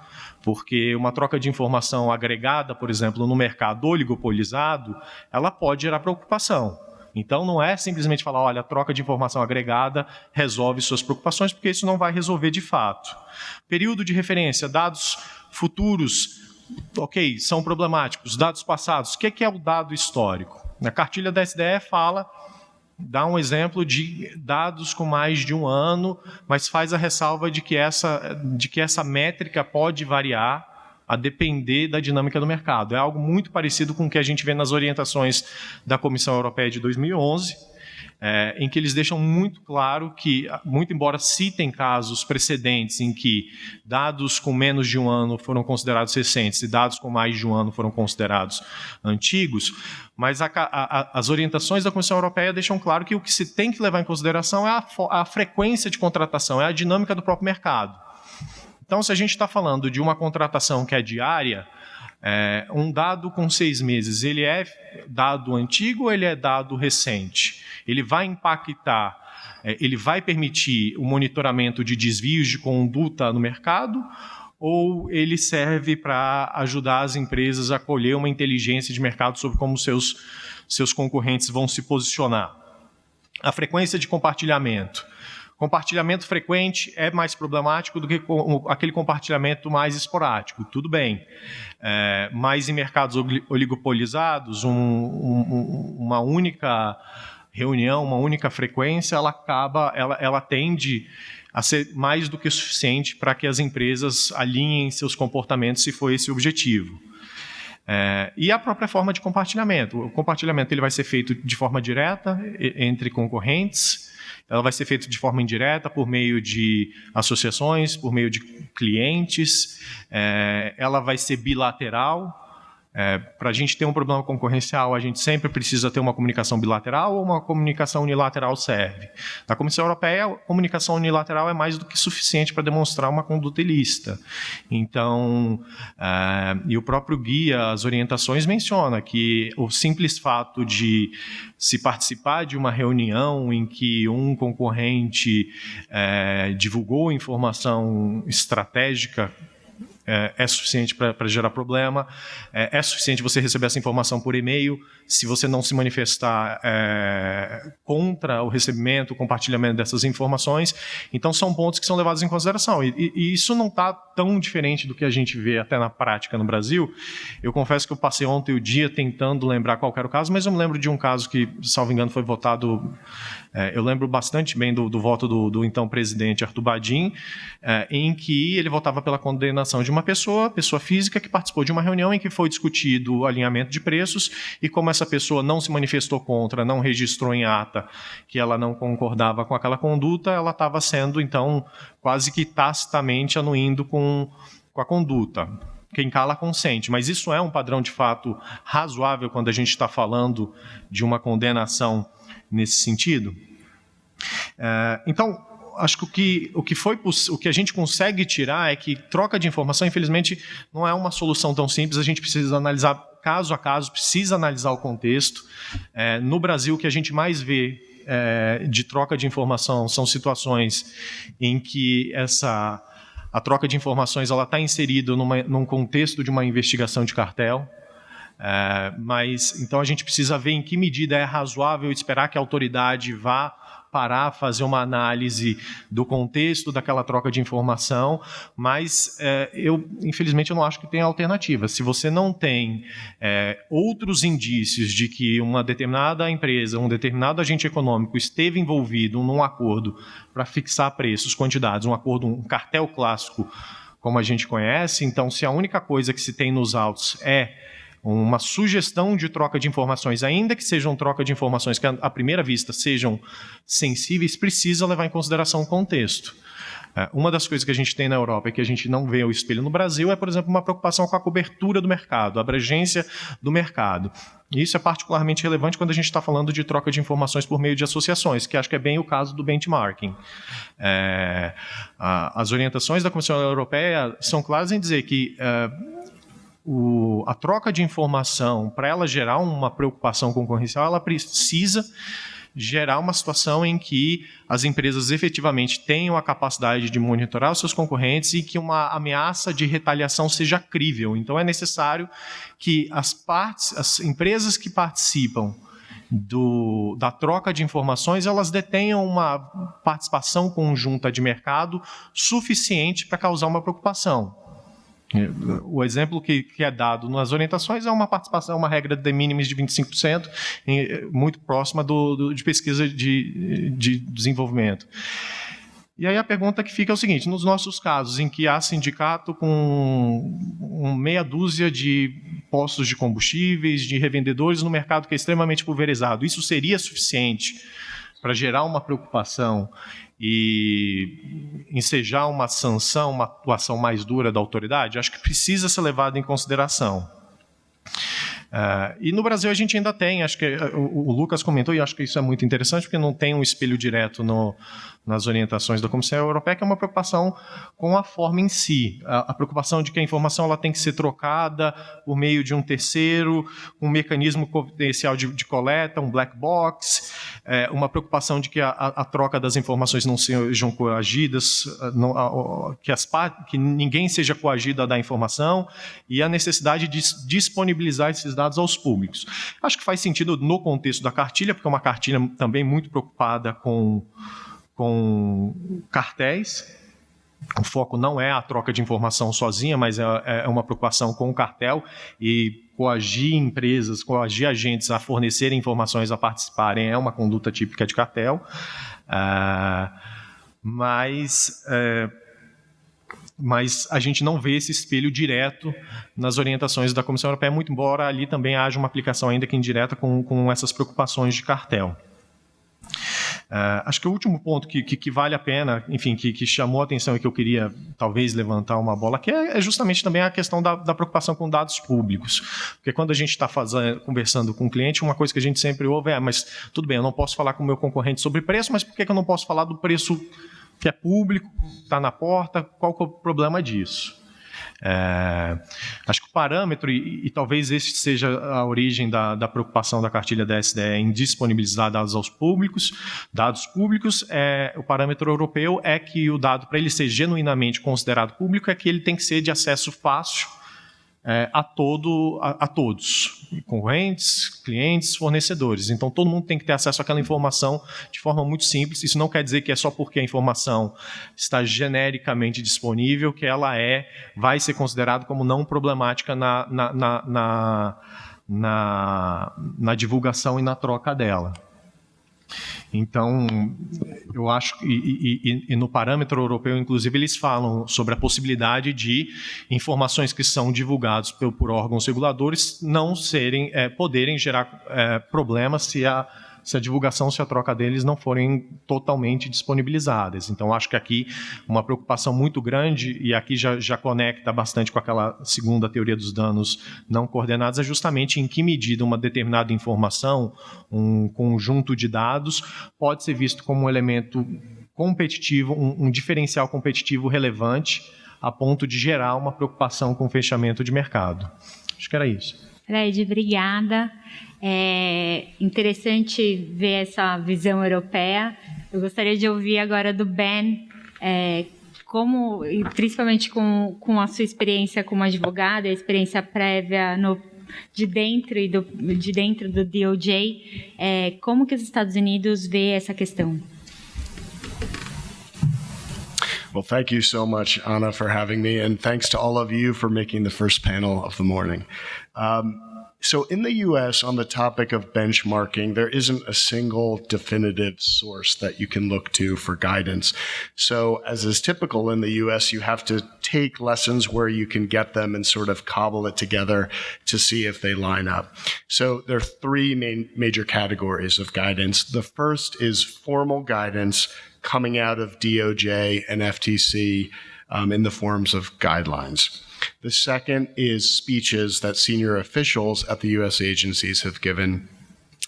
porque uma troca de informação agregada, por exemplo, no mercado oligopolizado, ela pode gerar preocupação. Então, não é simplesmente falar, olha, a troca de informação agregada resolve suas preocupações, porque isso não vai resolver de fato. Período de referência, dados futuros, ok, são problemáticos. Dados passados, o que é o dado histórico? A cartilha da SDE fala dá um exemplo de dados com mais de um ano, mas faz a ressalva de que essa métrica pode variar a depender da dinâmica do mercado. É algo muito parecido com o que a gente vê nas orientações da Comissão Europeia de 2011, em que eles deixam muito claro que, muito embora citem casos precedentes em que dados com menos de um ano foram considerados recentes e dados com mais de um ano foram considerados antigos, mas as orientações da Comissão Europeia deixam claro que o que se tem que levar em consideração é a frequência de contratação, é a dinâmica do próprio mercado. Então, se a gente está falando de uma contratação que é diária, um dado com 6 meses, ele é dado antigo ou ele é dado recente? Ele vai impactar, ele vai permitir o monitoramento de desvios de conduta no mercado, ou ele serve para ajudar as empresas a colher uma inteligência de mercado sobre como seus concorrentes vão se posicionar? A frequência de compartilhamento. Compartilhamento frequente é mais problemático do que aquele compartilhamento mais esporádico, tudo bem. Mas em mercados oligopolizados, uma única reunião, uma única frequência, ela tende a ser mais do que suficiente para que as empresas alinhem seus comportamentos, se for esse o objetivo. E a própria forma de compartilhamento. O compartilhamento ele vai ser feito de forma direta entre concorrentes, ela vai ser feita de forma indireta por meio de associações, por meio de clientes, ela vai ser bilateral. Para a gente ter um problema concorrencial, a gente sempre precisa ter uma comunicação bilateral ou uma comunicação unilateral serve. Na Comissão Europeia, a comunicação unilateral é mais do que suficiente para demonstrar uma conduta ilícita. Então, e o próprio guia, as orientações menciona que o simples fato de se participar de uma reunião em que um concorrente divulgou informação estratégica é suficiente para gerar problema, é suficiente você receber essa informação por e-mail, se você não se manifestar contra o recebimento, o compartilhamento dessas informações. Então, são pontos que são levados em consideração. E isso não está tão diferente do que a gente vê até na prática no Brasil. Eu confesso que eu passei ontem o dia tentando lembrar qual era o caso, mas eu me lembro de um caso que, salvo engano, foi votado... eu lembro bastante bem do voto do então presidente Arthur Badin, em que ele votava pela condenação de uma pessoa física que participou de uma reunião em que foi discutido o alinhamento de preços e como essa pessoa não se manifestou contra, não registrou em ata que ela não concordava com aquela conduta, ela estava sendo, então, quase que tacitamente anuindo com a conduta. Quem cala consente, mas isso é um padrão de fato razoável quando a gente está falando de uma condenação nesse sentido? Então, acho que o que a gente consegue tirar é que troca de informação, infelizmente, não é uma solução tão simples, a gente precisa analisar caso a caso, precisa analisar o contexto. No Brasil, o que a gente mais vê de troca de informação são situações em que a troca de informações está inserida num contexto de uma investigação de cartel. Mas então a gente precisa ver em que medida é razoável esperar que a autoridade vá parar, fazer uma análise do contexto daquela troca de informação, mas infelizmente eu não acho que tem alternativa. Se você não tem outros indícios de que uma determinada empresa, um determinado agente econômico esteve envolvido num acordo para fixar preços, quantidades, um cartel clássico como a gente conhece, então se a única coisa que se tem nos autos é uma sugestão de troca de informações, ainda que sejam troca de informações que à primeira vista sejam sensíveis, precisa levar em consideração o contexto. Uma das coisas que a gente tem na Europa e que a gente não vê o espelho no Brasil é, por exemplo, uma preocupação com a cobertura do mercado, a abrangência do mercado. E isso é particularmente relevante quando a gente está falando de troca de informações por meio de associações, que acho que é bem o caso do benchmarking. As orientações da Comissão Europeia são claras em dizer que a troca de informação, para ela gerar uma preocupação concorrencial, ela precisa gerar uma situação em que as empresas efetivamente tenham a capacidade de monitorar os seus concorrentes e que uma ameaça de retaliação seja crível. Então, é necessário que as empresas que participam da troca de informações, elas detenham uma participação conjunta de mercado suficiente para causar uma preocupação. O exemplo que é dado nas orientações é uma participação, uma regra de minimis de 25%, muito próxima de pesquisa de desenvolvimento. E aí a pergunta que fica é o seguinte: nos nossos casos em que há sindicato com meia dúzia de postos de combustíveis, de revendedores no mercado que é extremamente pulverizado, isso seria suficiente para gerar uma preocupação e ensejar uma sanção, uma atuação mais dura da autoridade? Acho que precisa ser levado em consideração. E no Brasil a gente ainda tem, acho que o Lucas comentou, e acho que isso é muito interessante, porque não tem um espelho direto nas orientações da Comissão Europeia, que é uma preocupação com a forma em si, a preocupação de que a informação ela tem que ser trocada por meio de um terceiro, um mecanismo confidencial de coleta, um black box, uma preocupação de que a troca das informações não sejam coagidas, que ninguém seja coagido a dar informação, e a necessidade de disponibilizar esses dados aos públicos. Acho que faz sentido no contexto da cartilha, porque é uma cartilha também muito preocupada com cartéis. O foco não é a troca de informação sozinha, mas é uma preocupação com o cartel e coagir empresas, coagir agentes a fornecerem informações, a participarem, é uma conduta típica de cartel. Mas a gente não vê esse espelho direto nas orientações da Comissão Europeia, muito embora ali também haja uma aplicação ainda que indireta com essas preocupações de cartel. Acho que o último ponto que vale a pena, enfim, que chamou a atenção e que eu queria talvez levantar uma bola aqui é justamente também a questão da preocupação com dados públicos. Porque quando a gente está conversando com o cliente, uma coisa que a gente sempre ouve mas tudo bem, eu não posso falar com o meu concorrente sobre preço, mas por que eu não posso falar do preço que é público, está na porta, qual que é o problema disso? Acho que o parâmetro, e talvez esse seja a origem da preocupação da cartilha da SDE em disponibilizar dados públicos, o parâmetro europeu é que o dado, para ele ser genuinamente considerado público, é que ele tem que ser de acesso fácil a todos, concorrentes, clientes, fornecedores. Então, todo mundo tem que ter acesso àquela informação de forma muito simples. Isso não quer dizer que é só porque a informação está genericamente disponível que ela vai ser considerada como não problemática na divulgação e na troca dela. Então, eu acho e no parâmetro europeu, inclusive, eles falam sobre a possibilidade de informações que são divulgadas por órgãos reguladores não poderem gerar problemas se a divulgação, se a troca deles não forem totalmente disponibilizadas. Então, acho que aqui uma preocupação muito grande, e aqui já conecta bastante com aquela segunda teoria dos danos não coordenados, é justamente em que medida uma determinada informação, um conjunto de dados, pode ser visto como um elemento competitivo, um diferencial competitivo relevante, a ponto de gerar uma preocupação com o fechamento de mercado. Acho que era isso. Fred, obrigada. É interessante ver essa visão europeia. Eu gostaria de ouvir agora do Ben, como, principalmente com a sua experiência como advogado, a experiência prévia de dentro do DOJ, como que os Estados Unidos vê essa questão? Well, thank you so much, Anna, for having me, and thanks to all of you for making the first panel of the morning. So in the U.S., on the topic of benchmarking, there isn't a single definitive source that you can look to for guidance. So as is typical in the U.S., you have to take lessons where you can get them and sort of cobble it together to see if they line up. So there are three major categories of guidance. The first is formal guidance coming out of DOJ and FTC in the forms of guidelines. The second is speeches that senior officials at the U.S. agencies have given.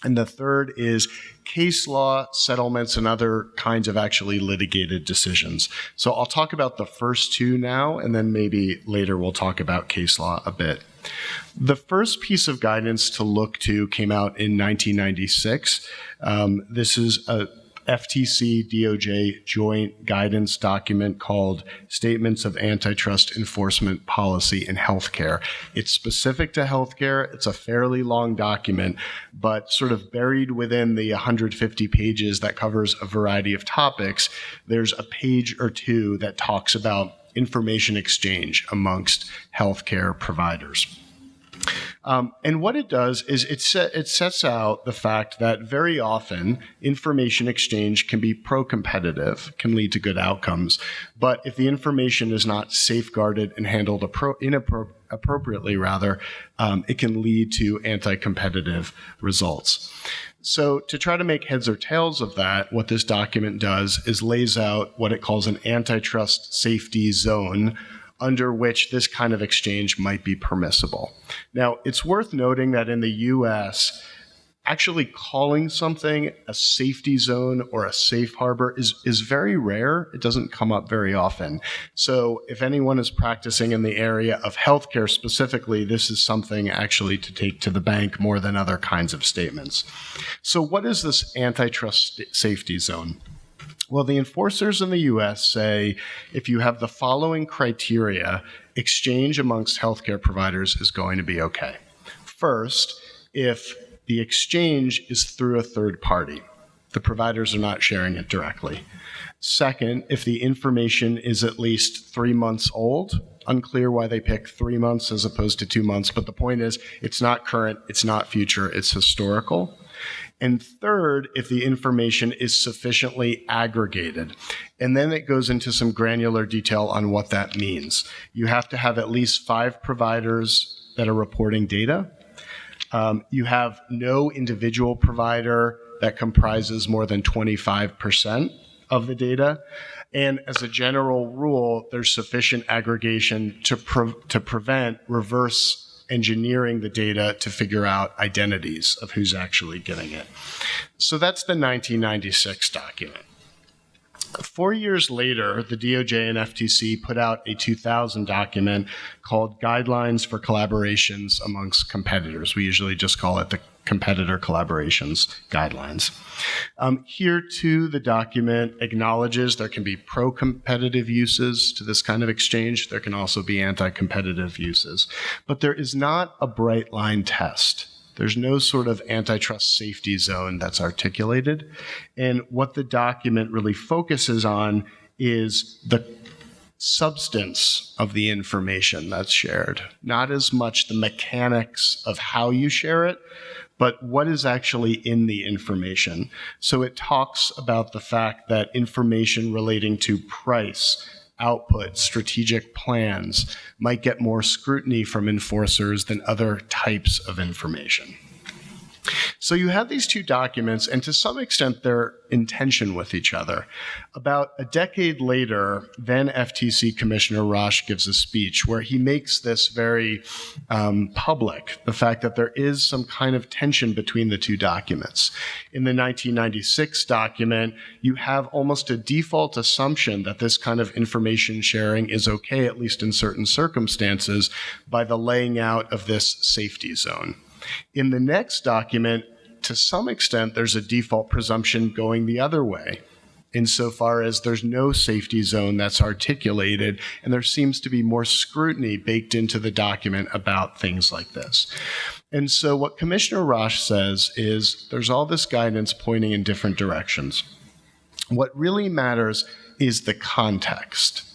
And the third is case law, settlements, and other kinds of actually litigated decisions. So I'll talk about the first two now, and then maybe later we'll talk about case law a bit. The first piece of guidance to look to came out in 1996. This is a FTC DOJ joint guidance document called Statements of Antitrust Enforcement Policy in Healthcare. It's specific to healthcare. It's a fairly long document, but sort of buried within the 150 pages that covers a variety of topics, there's a page or two that talks about information exchange amongst healthcare providers. And what it does is it sets out the fact that very often information exchange can be pro-competitive, can lead to good outcomes. But if the information is not safeguarded and handled appropriately, it can lead to anti-competitive results. So to try to make heads or tails of that, what this document does is lays out what it calls an antitrust safety zone under which this kind of exchange might be permissible. Now, it's worth noting that in the US, actually calling something a safety zone or a safe harbor is very rare. It doesn't come up very often. So if anyone is practicing in the area of healthcare specifically, this is something actually to take to the bank more than other kinds of statements. So what is this antitrust safety zone? Well, the enforcers in the US say if you have the following criteria, exchange amongst healthcare providers is going to be okay. First, if the exchange is through a third party, the providers are not sharing it directly. Second, if the information is at least 3 months old, unclear why they pick 3 months as opposed to 2 months, but the point is it's not current, it's not future, it's historical. And third, if the information is sufficiently aggregated. And then it goes into some granular detail on what that means. You have to have at least 5 providers that are reporting data. You have no individual provider that comprises more than 25% of the data. And as a general rule, there's sufficient aggregation to prevent reverse engineering the data to figure out identities of who's actually getting it. So that's the 1996 document. 4 years later, the DOJ and FTC put out a 2000 document called Guidelines for Collaborations Amongst Competitors. We usually just call it the Competitor Collaborations Guidelines. Here, too, the document acknowledges there can be pro-competitive uses to this kind of exchange. There can also be anti-competitive uses. But there is not a bright line test. There's no sort of antitrust safety zone that's articulated. And what the document really focuses on is the substance of the information that's shared, not as much the mechanics of how you share it, but what is actually in the information. So it talks about the fact that information relating to price, output, strategic plans might get more scrutiny from enforcers than other types of information. So you have these two documents, and to some extent they're in tension with each other. About a decade later, then FTC Commissioner Roche gives a speech where he makes this very public, the fact that there is some kind of tension between the two documents. In the 1996 document, you have almost a default assumption that this kind of information sharing is okay, at least in certain circumstances, by the laying out of this safety zone. In the next document, to some extent, there's a default presumption going the other way, insofar as there's no safety zone that's articulated, and there seems to be more scrutiny baked into the document about things like this. And so what Commissioner Roche says is there's all this guidance pointing in different directions. What really matters is the context.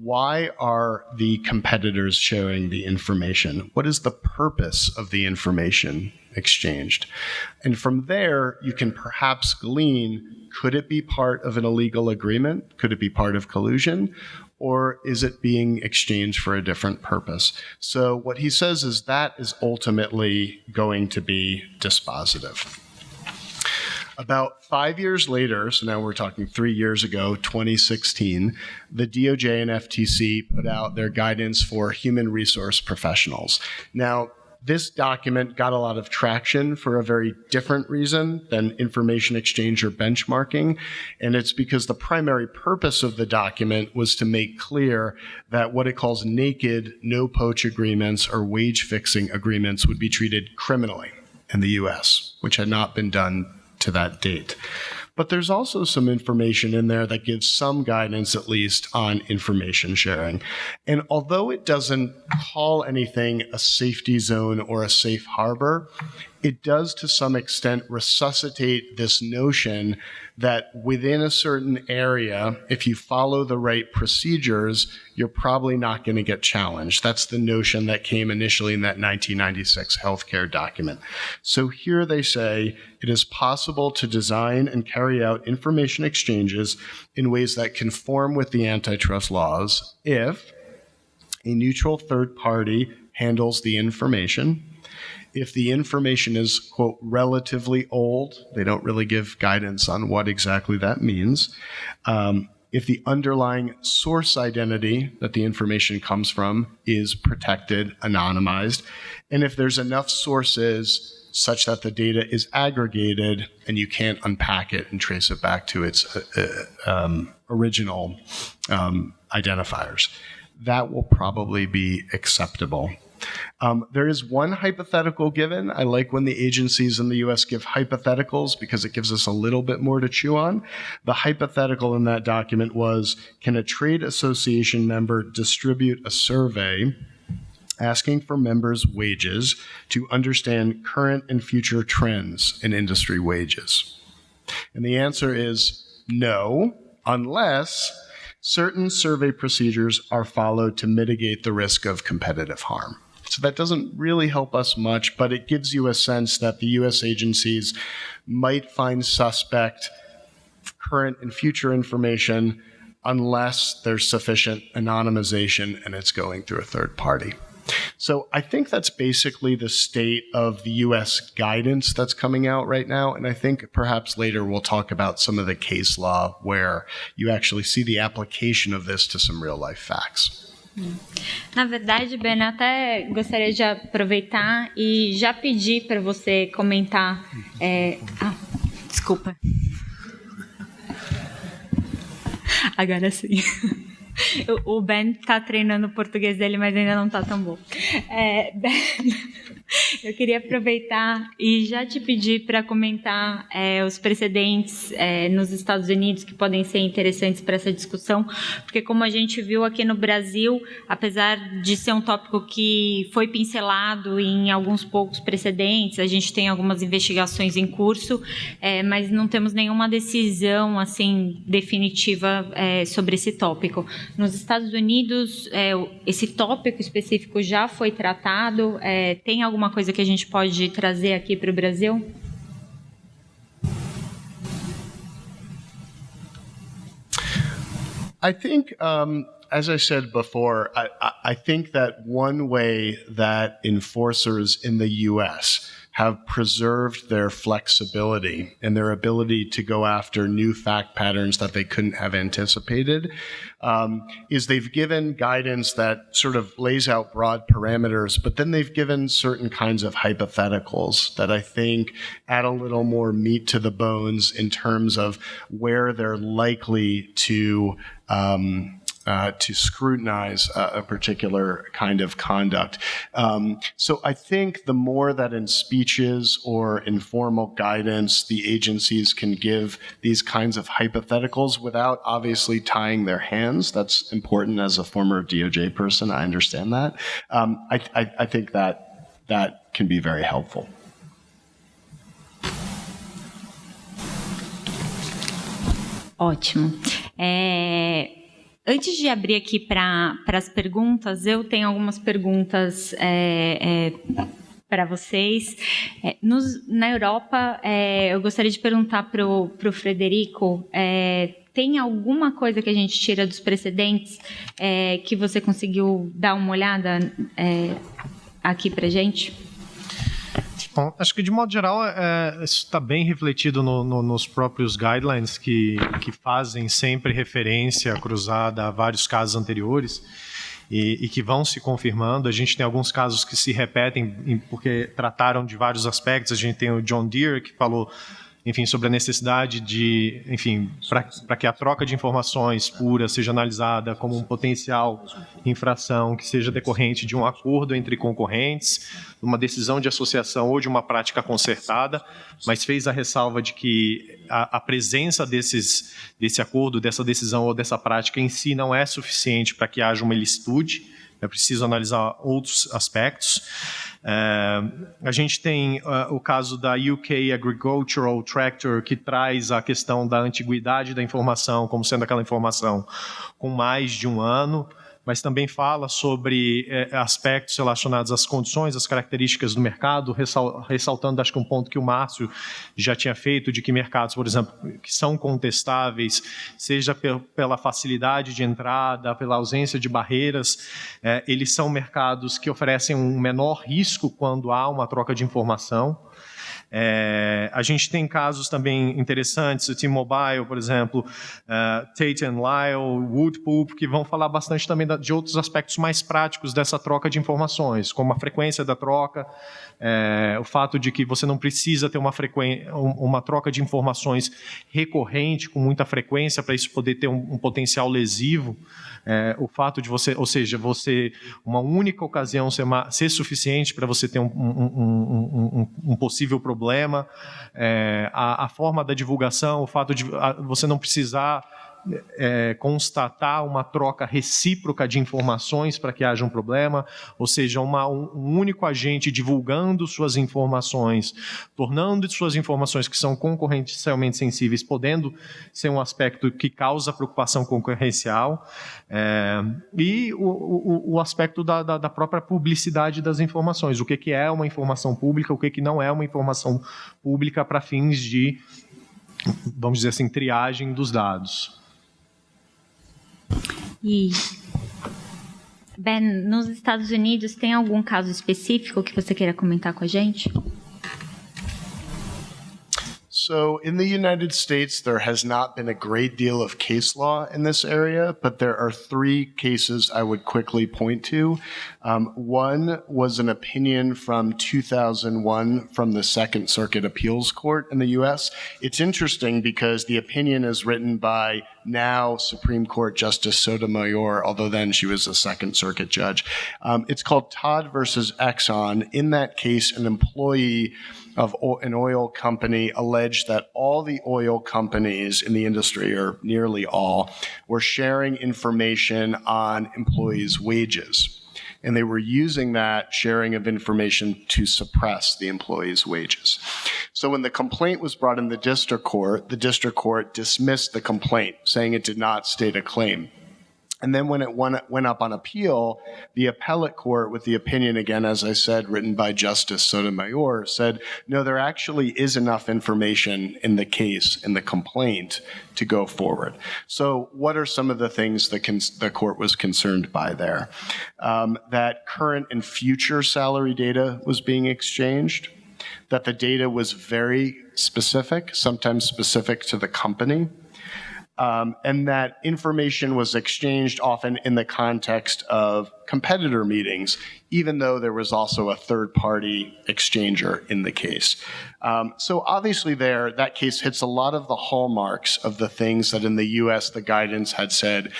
Why are the competitors sharing the information? What is the purpose of the information exchanged? And from there, you can perhaps glean, could it be part of an illegal agreement? Could it be part of collusion? Or is it being exchanged for a different purpose? So what he says is that is ultimately going to be dispositive. About 5 years later, so now we're talking 3 years ago, 2016, the DOJ and FTC put out their guidance for human resource professionals. Now, this document got a lot of traction for a very different reason than information exchange or benchmarking, and it's because the primary purpose of the document was to make clear that what it calls naked, no-poach agreements or wage-fixing agreements would be treated criminally in the U.S., which had not been done to that date. But there's also some information in there that gives some guidance, at least, on information sharing. And although it doesn't call anything a safety zone or a safe harbor, it does to some extent resuscitate this notion that within a certain area, if you follow the right procedures, you're probably not going to get challenged. That's the notion that came initially in that 1996 healthcare document. So here they say it is possible to design and carry out information exchanges in ways that conform with the antitrust laws if a neutral third party handles the information. If the information is, quote, relatively old, they don't really give guidance on what exactly that means. If the underlying source identity that the information comes from is protected, anonymized, and if there's enough sources such that the data is aggregated and you can't unpack it and trace it back to its original identifiers, that will probably be acceptable. There is one hypothetical given. I like when the agencies in the US give hypotheticals because it gives us a little bit more to chew on. The hypothetical in that document was, can a trade association member distribute a survey asking for members' wages to understand current and future trends in industry wages? And the answer is no, unless certain survey procedures are followed to mitigate the risk of competitive harm. So that doesn't really help us much, but it gives you a sense that the US agencies might find suspect current and future information unless there's sufficient anonymization and it's going through a third party. So I think that's basically the state of the US guidance that's coming out right now. And I think perhaps later we'll talk about some of the case law where you actually see the application of this to some real life facts. Na verdade, Ben, eu até gostaria de aproveitar e já pedir para você comentar. Desculpa. Agora sim. O Ben está treinando o português dele, mas ainda não está tão bom. Ben, eu queria aproveitar e já te pedir para comentar os precedentes nos Estados Unidos que podem ser interessantes para essa discussão, porque como a gente viu aqui no Brasil, apesar de ser um tópico que foi pincelado em alguns poucos precedentes, a gente tem algumas investigações em curso, mas não temos nenhuma decisão assim definitiva sobre esse tópico. Nos Estados Unidos, esse tópico específico já foi tratado. Tem alguma coisa que a gente pode trazer aqui para o Brasil? I think, as I said before, I think that one way that enforcers in the US have preserved their flexibility and their ability to go after new fact patterns that they couldn't have anticipated is they've given guidance that sort of lays out broad parameters, but then they've given certain kinds of hypotheticals that I think add a little more meat to the bones in terms of where they're likely to scrutinize a particular kind of conduct. So I think the more that in speeches or informal guidance the agencies can give these kinds of hypotheticals without obviously tying their hands, that's important as a former DOJ person, I understand that. I think that can be very helpful. Ótimo. Antes de abrir aqui para as perguntas, eu tenho algumas perguntas para vocês. Na Europa, eu gostaria de perguntar para o Frederico, tem alguma coisa que a gente tira dos precedentes que você conseguiu dar uma olhada aqui para a gente? Bom, acho que de modo geral isso está bem refletido nos próprios guidelines que fazem sempre referência cruzada a vários casos anteriores e que vão se confirmando. A gente tem alguns casos que se repetem porque trataram de vários aspectos. A gente tem o John Deere que falou, enfim, sobre a necessidade de, enfim, para que a troca de informações pura seja analisada como um potencial infração que seja decorrente de um acordo entre concorrentes, uma decisão de associação ou de uma prática concertada, mas fez a ressalva de que a presença desse acordo, dessa decisão ou dessa prática em si não é suficiente para que haja uma ilicitude é preciso analisar outros aspectos. A gente tem o caso da UK Agricultural Tractor, que traz a questão da antiguidade da informação, como sendo aquela informação com mais de 1 ano, mas também fala sobre aspectos relacionados às condições, às características do mercado, ressaltando, acho que um ponto que o Márcio já tinha feito, de que mercados, por exemplo, que são contestáveis, seja pela facilidade de entrada, pela ausência de barreiras, eles são mercados que oferecem um menor risco quando há uma troca de informação. A gente tem casos também interessantes, o T-Mobile, por exemplo, Tate & Lyle, Woodpool, que vão falar bastante também de outros aspectos mais práticos dessa troca de informações, como a frequência da troca, o fato de que você não precisa ter uma troca de informações recorrente, com muita frequência, para isso poder ter um potencial lesivo. O fato de você, ou seja, uma única ocasião ser suficiente para você ter um possível problema, a forma da divulgação, o fato de você não precisar constatar uma troca recíproca de informações para que haja um problema, ou seja, um único agente divulgando suas informações, tornando suas informações que são concorrencialmente sensíveis, podendo ser um aspecto que causa preocupação concorrencial, e o aspecto da própria publicidade das informações, o que é uma informação pública, o que não é uma informação pública para fins de, vamos dizer assim, triagem dos dados. E, Ben, nos Estados Unidos, tem algum caso específico que você queira comentar com a gente? So in the United States, there has not been a great deal of case law in this area, but there are 3 cases I would quickly point to. One was an opinion from 2001 from the Second Circuit Appeals Court in the U.S. It's interesting because the opinion is written by now Supreme Court Justice Sotomayor, although then she was a Second Circuit judge. It's called Todd versus Exxon. In that case, an employee of an oil company alleged that all the oil companies in the industry, or nearly all, were sharing information on employees' wages. And they were using that sharing of information to suppress the employees' wages. So when the complaint was brought in the district court dismissed the complaint, saying it did not state a claim. And then when it went up on appeal, the appellate court, with the opinion, again, as I said, written by Justice Sotomayor, said, no, there actually is enough information in the case, in the complaint, to go forward. So what are some of the things that the court was concerned by there? That current and future salary data was being exchanged, that the data was very specific, sometimes specific to the company, and that information was exchanged often in the context of competitor meetings, even though there was also a third-party exchanger in the case. So obviously that case hits a lot of the hallmarks of the things that in the U.S. the guidance had said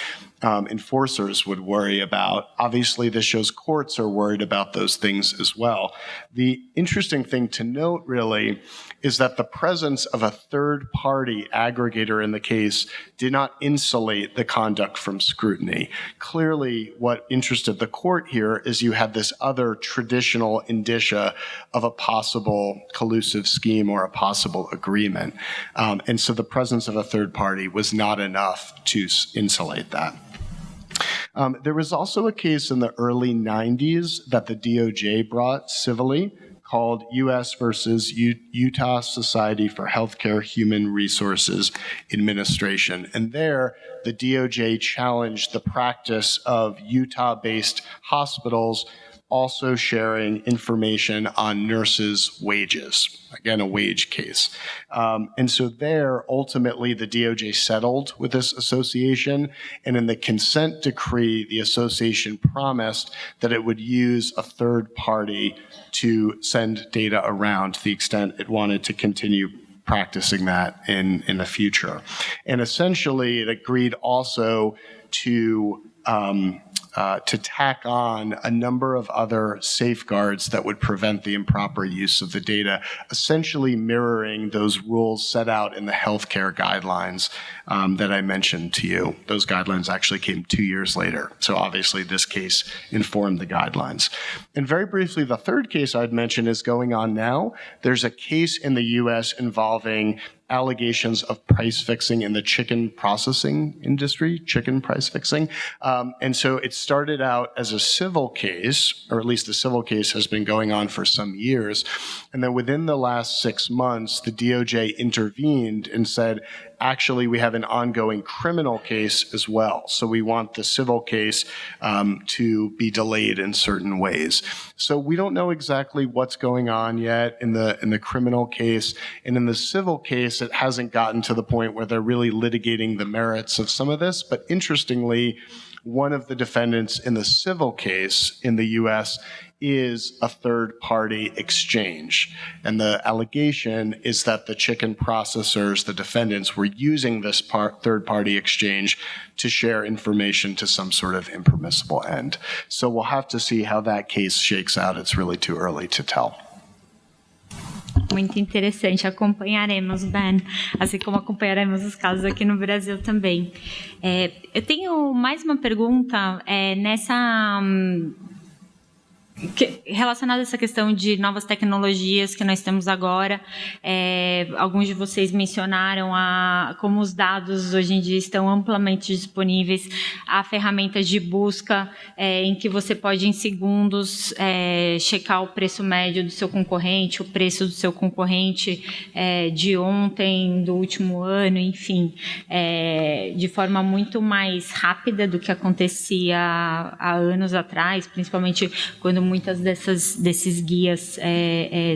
enforcers would worry about. Obviously, this shows courts are worried about those things as well. The interesting thing to note, really, is that the presence of a third-party aggregator in the case did not insulate the conduct from scrutiny. Clearly, what interested the court here is you had this other traditional indicia of a possible collusive scheme or a possible agreement. And so the presence of a third party was not enough to insulate that. There was also a case in the early 90s that the DOJ brought civilly called U.S. versus Utah Society for Healthcare Human Resources Administration. And there, the DOJ challenged the practice of Utah-based hospitals also sharing information on nurses' wages. Again, a wage case. And so there, ultimately, the DOJ settled with this association, and in the consent decree, the association promised that it would use a third party to send data around to the extent it wanted to continue practicing that in the future. And essentially, it agreed also to to tack on a number of other safeguards that would prevent the improper use of the data, essentially mirroring those rules set out in the healthcare guidelines that I mentioned to you. Those guidelines actually came 2 years later. So obviously this case informed the guidelines. And very briefly, the third case I'd mention is going on now. There's a case in the US involving allegations of price fixing in the chicken processing industry, chicken price fixing. And so it started out as a civil case, or at least the civil case has been going on for some years. And then within the last 6 months, the DOJ intervened and said, actually, we have an ongoing criminal case as well. So we want the civil case to be delayed in certain ways. So we don't know exactly what's going on yet in the criminal case. And in the civil case, it hasn't gotten to the point where they're really litigating the merits of some of this. But interestingly, one of the defendants in the civil case in the US is a third-party exchange. And the allegation is that the chicken processors, the defendants, were using this third-party exchange to share information to some sort of impermissible end. So we'll have to see how that case shakes out. It's really too early to tell. Muito interessante, acompanharemos, Ben, assim como acompanharemos os casos aqui no Brasil também. Eu tenho mais uma pergunta relacionada a essa questão de novas tecnologias que nós temos agora. Alguns de vocês mencionaram como os dados hoje em dia estão amplamente disponíveis, há ferramentas de busca em que você pode em segundos checar o preço médio do seu concorrente, o preço do seu concorrente de ontem, do último ano, enfim, de forma muito mais rápida do que acontecia há anos atrás, principalmente quando muitas desses guias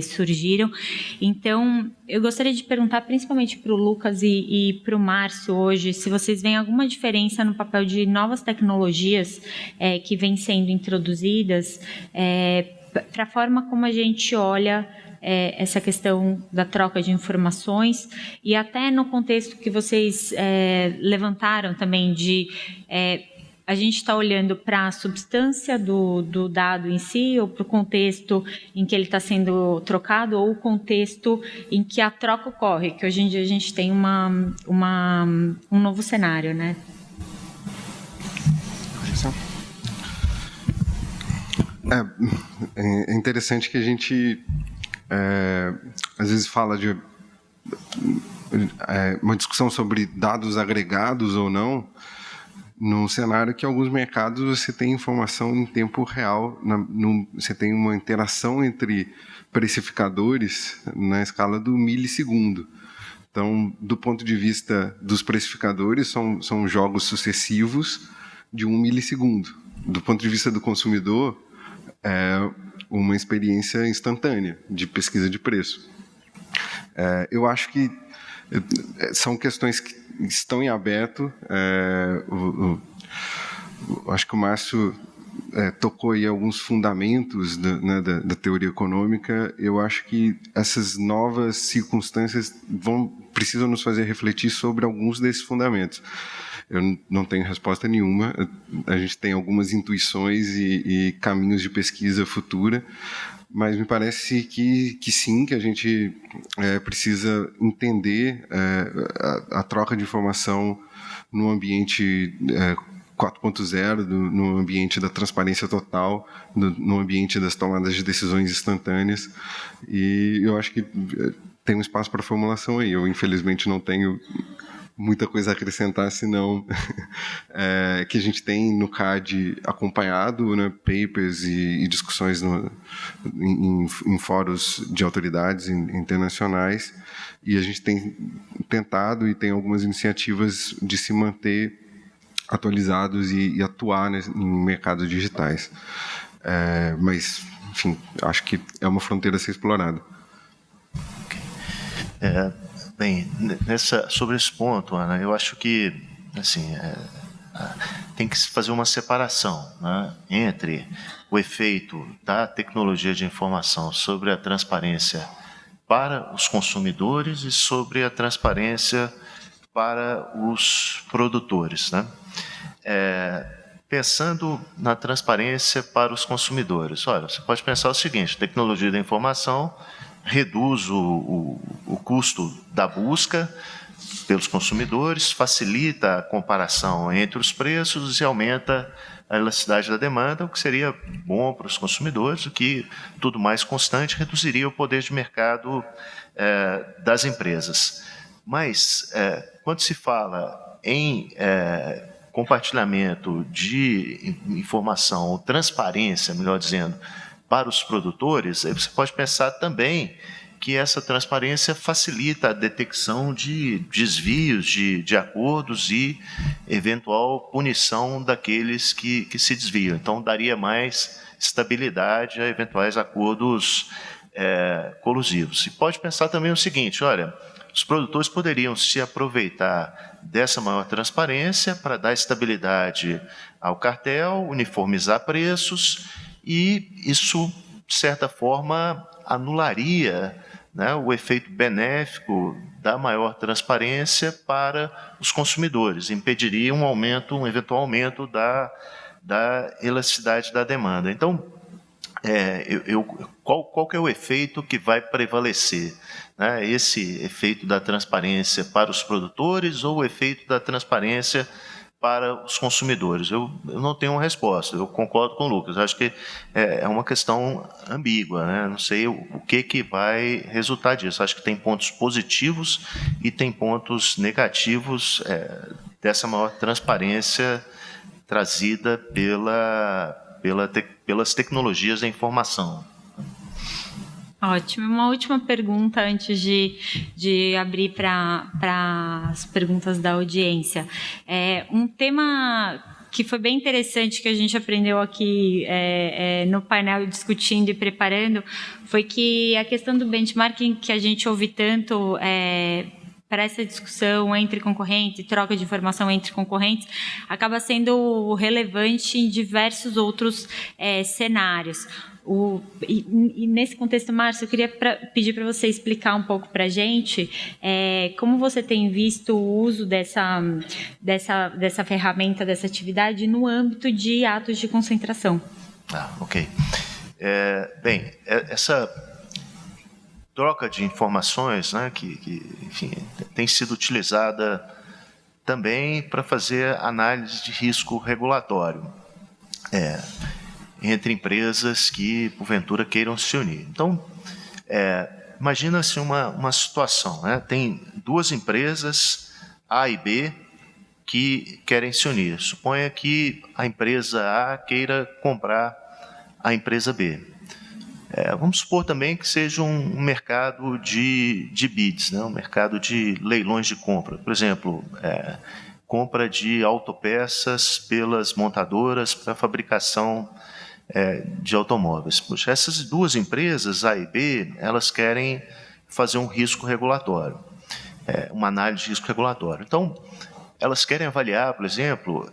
surgiram. Então, eu gostaria de perguntar principalmente para o Lucas e para o Márcio hoje, se vocês veem alguma diferença no papel de novas tecnologias que vêm sendo introduzidas para a forma como a gente olha essa questão da troca de informações e até no contexto que vocês levantaram também de a gente está olhando para a substância do dado em si ou para o contexto em que ele está sendo trocado ou o contexto em que a troca ocorre, que hoje em dia a gente tem um novo cenário, né? É interessante que a gente às vezes fala de uma discussão sobre dados agregados ou não, num cenário que em alguns mercados você tem informação em tempo real, você tem uma interação entre precificadores na escala do milissegundo. Então, do ponto de vista dos precificadores, são jogos sucessivos de 1 milissegundo. Do ponto de vista do consumidor, é uma experiência instantânea de pesquisa de preço. Eu acho que são questões que estão em aberto. Acho que o Márcio tocou aí alguns fundamentos da teoria econômica. Eu acho que essas novas circunstâncias precisam nos fazer refletir sobre alguns desses fundamentos. Eu não tenho resposta nenhuma. A gente tem algumas intuições e caminhos de pesquisa futura, mas me parece que sim, que a gente precisa entender a troca de informação no ambiente 4.0, no ambiente da transparência total, no ambiente das tomadas de decisões instantâneas, e eu acho que tem um espaço para formulação aí. Eu, infelizmente, não tenho muita coisa a acrescentar, senão que a gente tem no CAD acompanhado, né, papers e discussões em fóruns de autoridades internacionais, e a gente tem tentado e tem algumas iniciativas de se manter atualizados e atuar em mercados digitais. Mas, enfim, acho que é uma fronteira a ser explorada. Bem, sobre esse ponto, Ana, eu acho que assim, tem que se fazer uma separação, né, entre o efeito da tecnologia de informação sobre a transparência para os consumidores e sobre a transparência para os produtores, né? pensando na transparência para os consumidores. Olha, você pode pensar o seguinte: a tecnologia da informação reduz o custo da busca pelos consumidores, facilita a comparação entre os preços e aumenta a elasticidade da demanda, o que seria bom para os consumidores, o que, tudo mais constante, reduziria o poder de mercado das empresas. Mas, quando se fala em compartilhamento de informação, ou transparência, melhor dizendo, para os produtores, aí você pode pensar também que essa transparência facilita a detecção de desvios de acordos e eventual punição daqueles que se desviam. Então, daria mais estabilidade a eventuais acordos colusivos. E pode pensar também o seguinte: olha, os produtores poderiam se aproveitar dessa maior transparência para dar estabilidade ao cartel, uniformizar preços, e isso, de certa forma, anularia, né, o efeito benéfico da maior transparência para os consumidores, impediria um eventual aumento da elasticidade da demanda. Então, qual que é o efeito que vai prevalecer? Né? Esse efeito da transparência para os produtores ou o efeito da transparência para os consumidores? Eu não tenho uma resposta, eu concordo com o Lucas, acho que é uma questão ambígua, né? Não sei o que vai resultar disso. Acho que tem pontos positivos e tem pontos negativos dessa maior transparência trazida pelas tecnologias da informação. Ótimo. Uma última pergunta antes de abrir para as perguntas da audiência. Um tema que foi bem interessante que a gente aprendeu aqui no painel discutindo e preparando foi que a questão do benchmarking, que a gente ouve tanto para essa discussão entre concorrentes, troca de informação entre concorrentes, acaba sendo relevante em diversos outros cenários. E nesse contexto, Márcio, eu queria pedir para você explicar um pouco para a gente como você tem visto o uso dessa ferramenta, dessa atividade no âmbito de atos de concentração. Ok. Bem, essa troca de informações, né, que enfim, tem sido utilizada também para fazer análise de risco regulatório entre empresas que, porventura, queiram se unir. Então, imagina-se uma situação, né? Tem duas empresas, A e B, que querem se unir. Suponha que a empresa A queira comprar a empresa B. Vamos supor também que seja um mercado de bids, né? Um mercado de leilões de compra. Por exemplo, compra de autopeças pelas montadoras para fabricação de automóveis. Puxa, essas duas empresas, A e B, elas querem fazer um risco regulatório, uma análise de risco regulatório. Então, elas querem avaliar, por exemplo,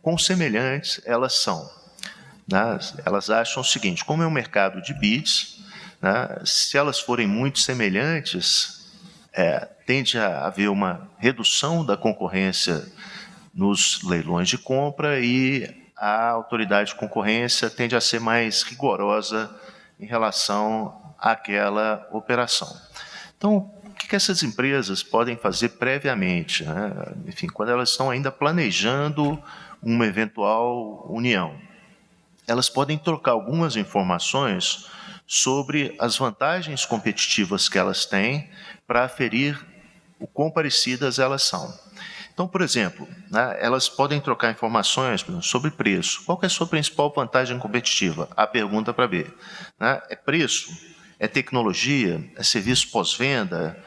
quão semelhantes elas são. Né? Elas acham o seguinte: como é um mercado de bids, né, se elas forem muito semelhantes, tende a haver uma redução da concorrência nos leilões de compra e a autoridade de concorrência tende a ser mais rigorosa em relação àquela operação. Então, o que essas empresas podem fazer previamente, né? Enfim, quando elas estão ainda planejando uma eventual união? Elas podem trocar algumas informações sobre as vantagens competitivas que elas têm para aferir o quão parecidas elas são. Então, por exemplo, né, elas podem trocar informações sobre preço. Qual que é a sua principal vantagem competitiva? A pergunta para B. Né? É preço? É tecnologia? É serviço pós-venda?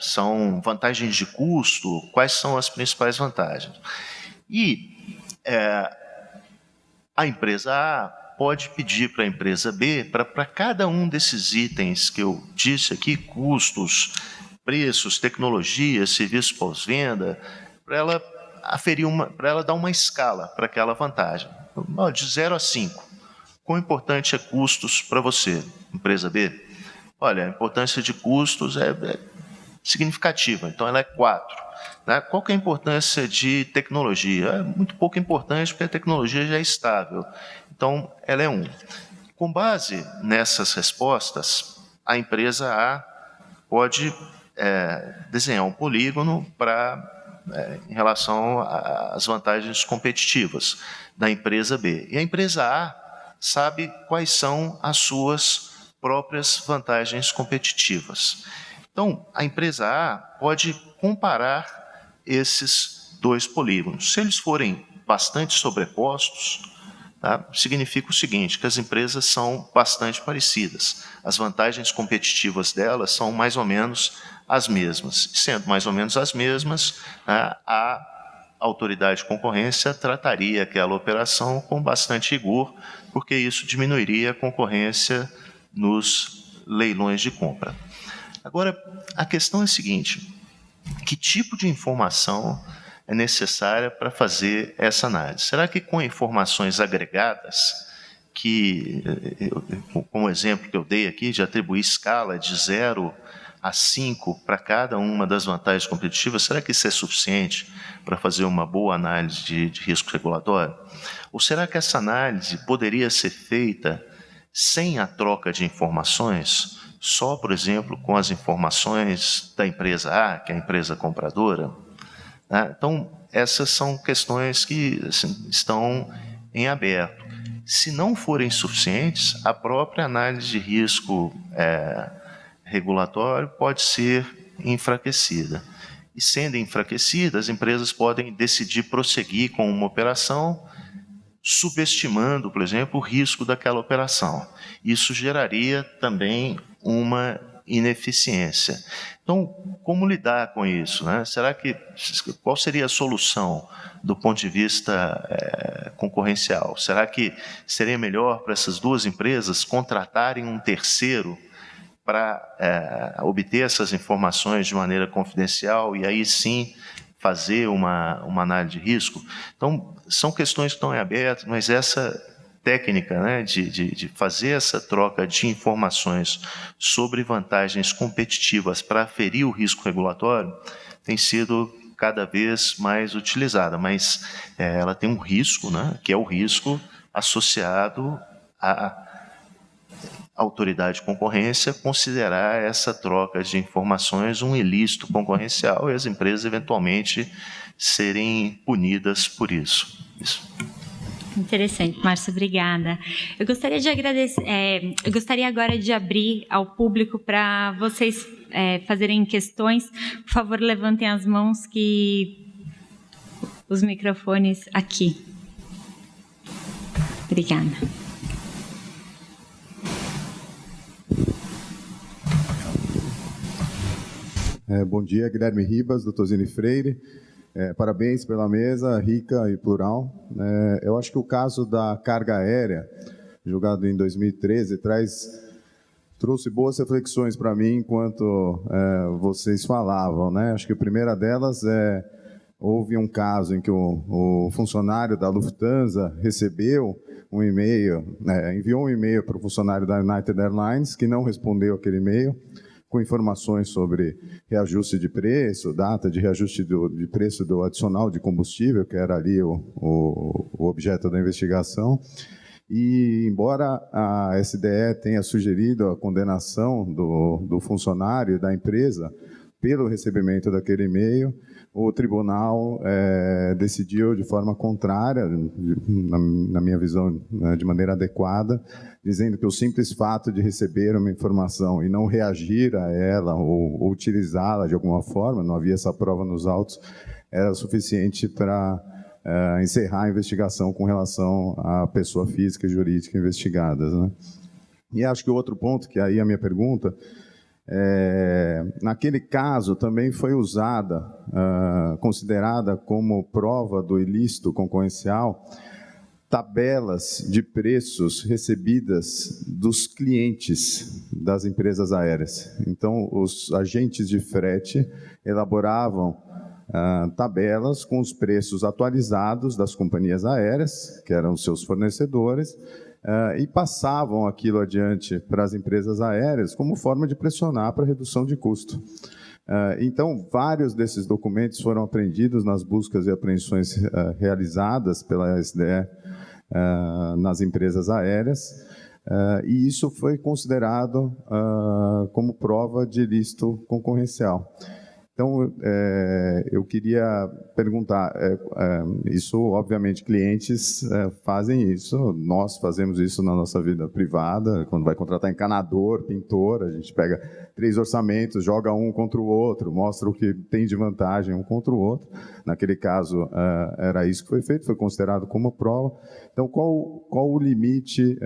São vantagens de custo? Quais são as principais vantagens? E a empresa A pode pedir para a empresa B, para cada um desses itens que eu disse aqui, custos, preços, tecnologia, serviço pós-venda, para ela aferir para ela dar uma escala para aquela vantagem. De 0 a 5. Quão importante é custos para você, empresa B? Olha, a importância de custos é significativa, então ela é 4. Né? Qual que é a importância de tecnologia? É muito pouco importante, porque a tecnologia já é estável. Então, ela é um. Com base nessas respostas, a empresa A pode desenhar um polígono em relação às vantagens competitivas da empresa B. E a empresa A sabe quais são as suas próprias vantagens competitivas. Então, a empresa A pode comparar esses dois polígonos. Se eles forem bastante sobrepostos, tá, significa o seguinte, que as empresas são bastante parecidas. As vantagens competitivas delas são mais ou menos as mesmas. Sendo mais ou menos as mesmas, a autoridade de concorrência trataria aquela operação com bastante rigor, porque isso diminuiria a concorrência nos leilões de compra. Agora, a questão é a seguinte: que tipo de informação é necessária para fazer essa análise? Será que com informações agregadas, como o exemplo que eu dei aqui, de atribuir escala de 0 a 5 para cada uma das vantagens competitivas, será que isso é suficiente para fazer uma boa análise de risco regulatório? Ou será que essa análise poderia ser feita sem a troca de informações, só, por exemplo, com as informações da empresa A, que é a empresa compradora? Então, essas são questões que estão em aberto. Se não forem suficientes, a própria análise de risco regulatório pode ser enfraquecida. E, sendo enfraquecida, as empresas podem decidir prosseguir com uma operação subestimando, por exemplo, o risco daquela operação. Isso geraria também uma ineficiência. Então, como lidar com isso, né? Qual seria a solução do ponto de vista concorrencial? Será que seria melhor para essas duas empresas contratarem um terceiro para obter essas informações de maneira confidencial e aí sim fazer uma análise de risco? Então, são questões que estão em aberto, mas essa técnica, né, de fazer essa troca de informações sobre vantagens competitivas para aferir o risco regulatório tem sido cada vez mais utilizada, mas ela tem um risco, né, que é o risco associado à autoridade de concorrência considerar essa troca de informações um ilícito concorrencial e as empresas eventualmente serem punidas por isso. Interessante, Márcio, obrigada. Eu gostaria de agradecer. Eu gostaria agora de abrir ao público para vocês fazerem questões. Por favor, levantem as mãos que os microfones aqui. Obrigada. Bom dia, Guilherme Ribas, do Tozini Freire. Parabéns pela mesa, rica e plural. Eu acho que o caso da carga aérea, julgado em 2013, trouxe boas reflexões para mim enquanto vocês falavam, né? Acho que a primeira delas houve um caso em que o funcionário da Lufthansa recebeu um e-mail, enviou um e-mail para o funcionário da United Airlines, que não respondeu aquele e-mail, com informações sobre reajuste de preço, data de reajuste de preço do adicional de combustível, que era ali o objeto da investigação. E, embora a SDE tenha sugerido a condenação do funcionário e da empresa pelo recebimento daquele e-mail, o tribunal decidiu de forma contrária, na minha visão, de maneira adequada, dizendo que o simples fato de receber uma informação e não reagir a ela ou utilizá-la de alguma forma, não havia essa prova nos autos, era suficiente para encerrar a investigação com relação à pessoa física e jurídica investigadas, né? E acho que o outro ponto, que aí é a minha pergunta, naquele caso também foi usada, considerada como prova do ilícito concorrencial, tabelas de preços recebidas dos clientes das empresas aéreas. Então, os agentes de frete elaboravam tabelas com os preços atualizados das companhias aéreas, que eram os seus fornecedores, e passavam aquilo adiante para as empresas aéreas como forma de pressionar para a redução de custo. Então, vários desses documentos foram apreendidos nas buscas e apreensões realizadas pela SDE nas empresas aéreas, e isso foi considerado como prova de ilícito concorrencial. Então, eu queria perguntar, isso, obviamente, clientes fazem isso, nós fazemos isso na nossa vida privada, quando vai contratar encanador, pintor, a gente pega 3 orçamentos, joga um contra o outro, mostra o que tem de vantagem um contra o outro. Naquele caso, era isso que foi feito, foi considerado como prova. Então, qual o limite,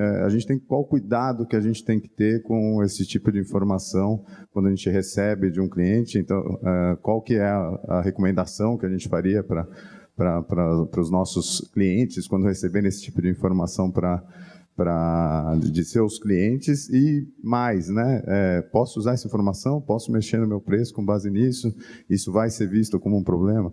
qual o cuidado que a gente tem que ter com esse tipo de informação quando a gente recebe de um cliente? Então, qual que é a recomendação que a gente faria para os nossos clientes quando receberem esse tipo de informação de seus clientes? E mais, né? Posso usar essa informação? Posso mexer no meu preço com base nisso? Isso vai ser visto como um problema?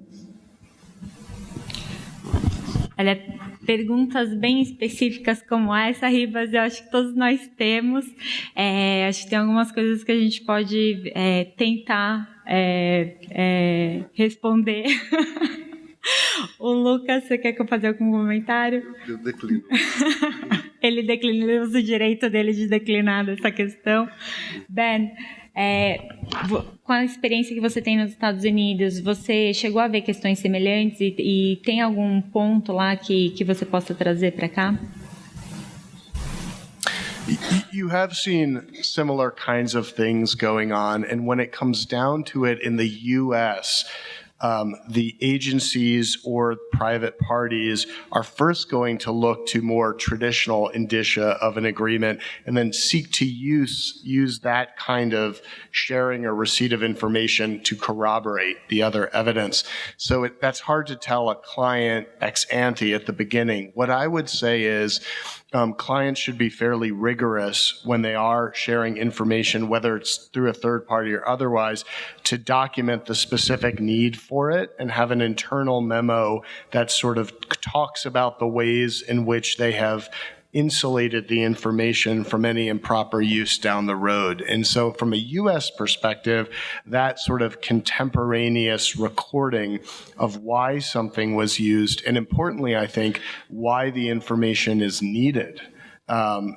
Olha, perguntas bem específicas como essa, Ribas, eu acho que todos nós temos. Acho que tem algumas coisas que a gente pode tentar responder. O Lucas, você quer que eu faça algum comentário? Eu declino. Ele declina, ele usa o direito dele de declinar dessa questão. Ben, com a experiência que você tem nos Estados Unidos, você chegou a ver questões semelhantes e tem algum ponto lá que você possa trazer para cá? You have seen similar kinds of things going on, and when it comes down to it in the U.S., the agencies or private parties are first going to look to more traditional indicia of an agreement and then seek to use that kind of sharing or receipt of information to corroborate the other evidence. So that's hard to tell a client ex ante at the beginning. What I would say is clients should be fairly rigorous when they are sharing information, whether it's through a third party or otherwise, to document the specific need for it and have an internal memo that sort of talks about the ways in which they have insulated the information from any improper use down the road. And so from a U.S. perspective, that sort of contemporaneous recording of why something was used, and importantly, I think, why the information is needed,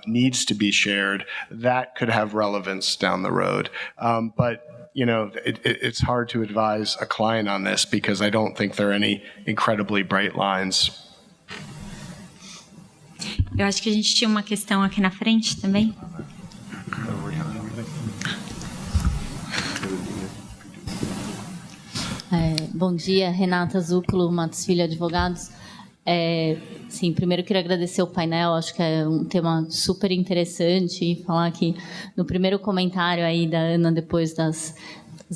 needs to be shared, that could have relevance down the road. But it's hard to advise a client on this because I don't think there are any incredibly bright lines. Eu acho que a gente tinha uma questão aqui na frente também. Bom dia, Renata Zúculo, Matos Filho Advogados. Sim, primeiro eu queria agradecer o painel, acho que é um tema super interessante e falar que no primeiro comentário aí da Ana, depois das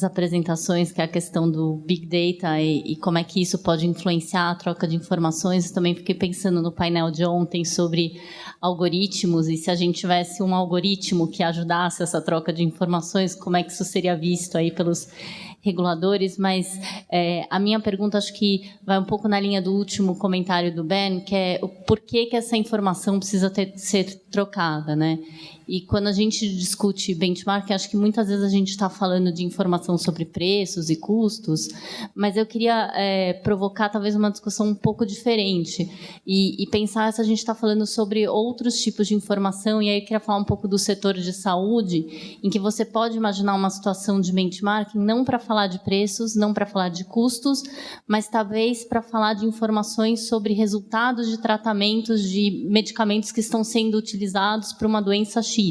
apresentações, que é a questão do Big Data e como é que isso pode influenciar a troca de informações. Eu também fiquei pensando no painel de ontem sobre algoritmos e se a gente tivesse um algoritmo que ajudasse essa troca de informações, como é que isso seria visto aí pelos reguladores. Mas a minha pergunta acho que vai um pouco na linha do último comentário do Ben, que é o porquê que essa informação precisa ser trocada, né? E quando a gente discute benchmark, acho que muitas vezes a gente está falando de informação sobre preços e custos, mas eu queria provocar talvez uma discussão um pouco diferente e pensar se a gente está falando sobre outros tipos de informação, e aí eu queria falar um pouco do setor de saúde, em que você pode imaginar uma situação de benchmarking não para falar de preços, não para falar de custos, mas talvez para falar de informações sobre resultados de tratamentos de medicamentos que estão sendo utilizados para uma doença X.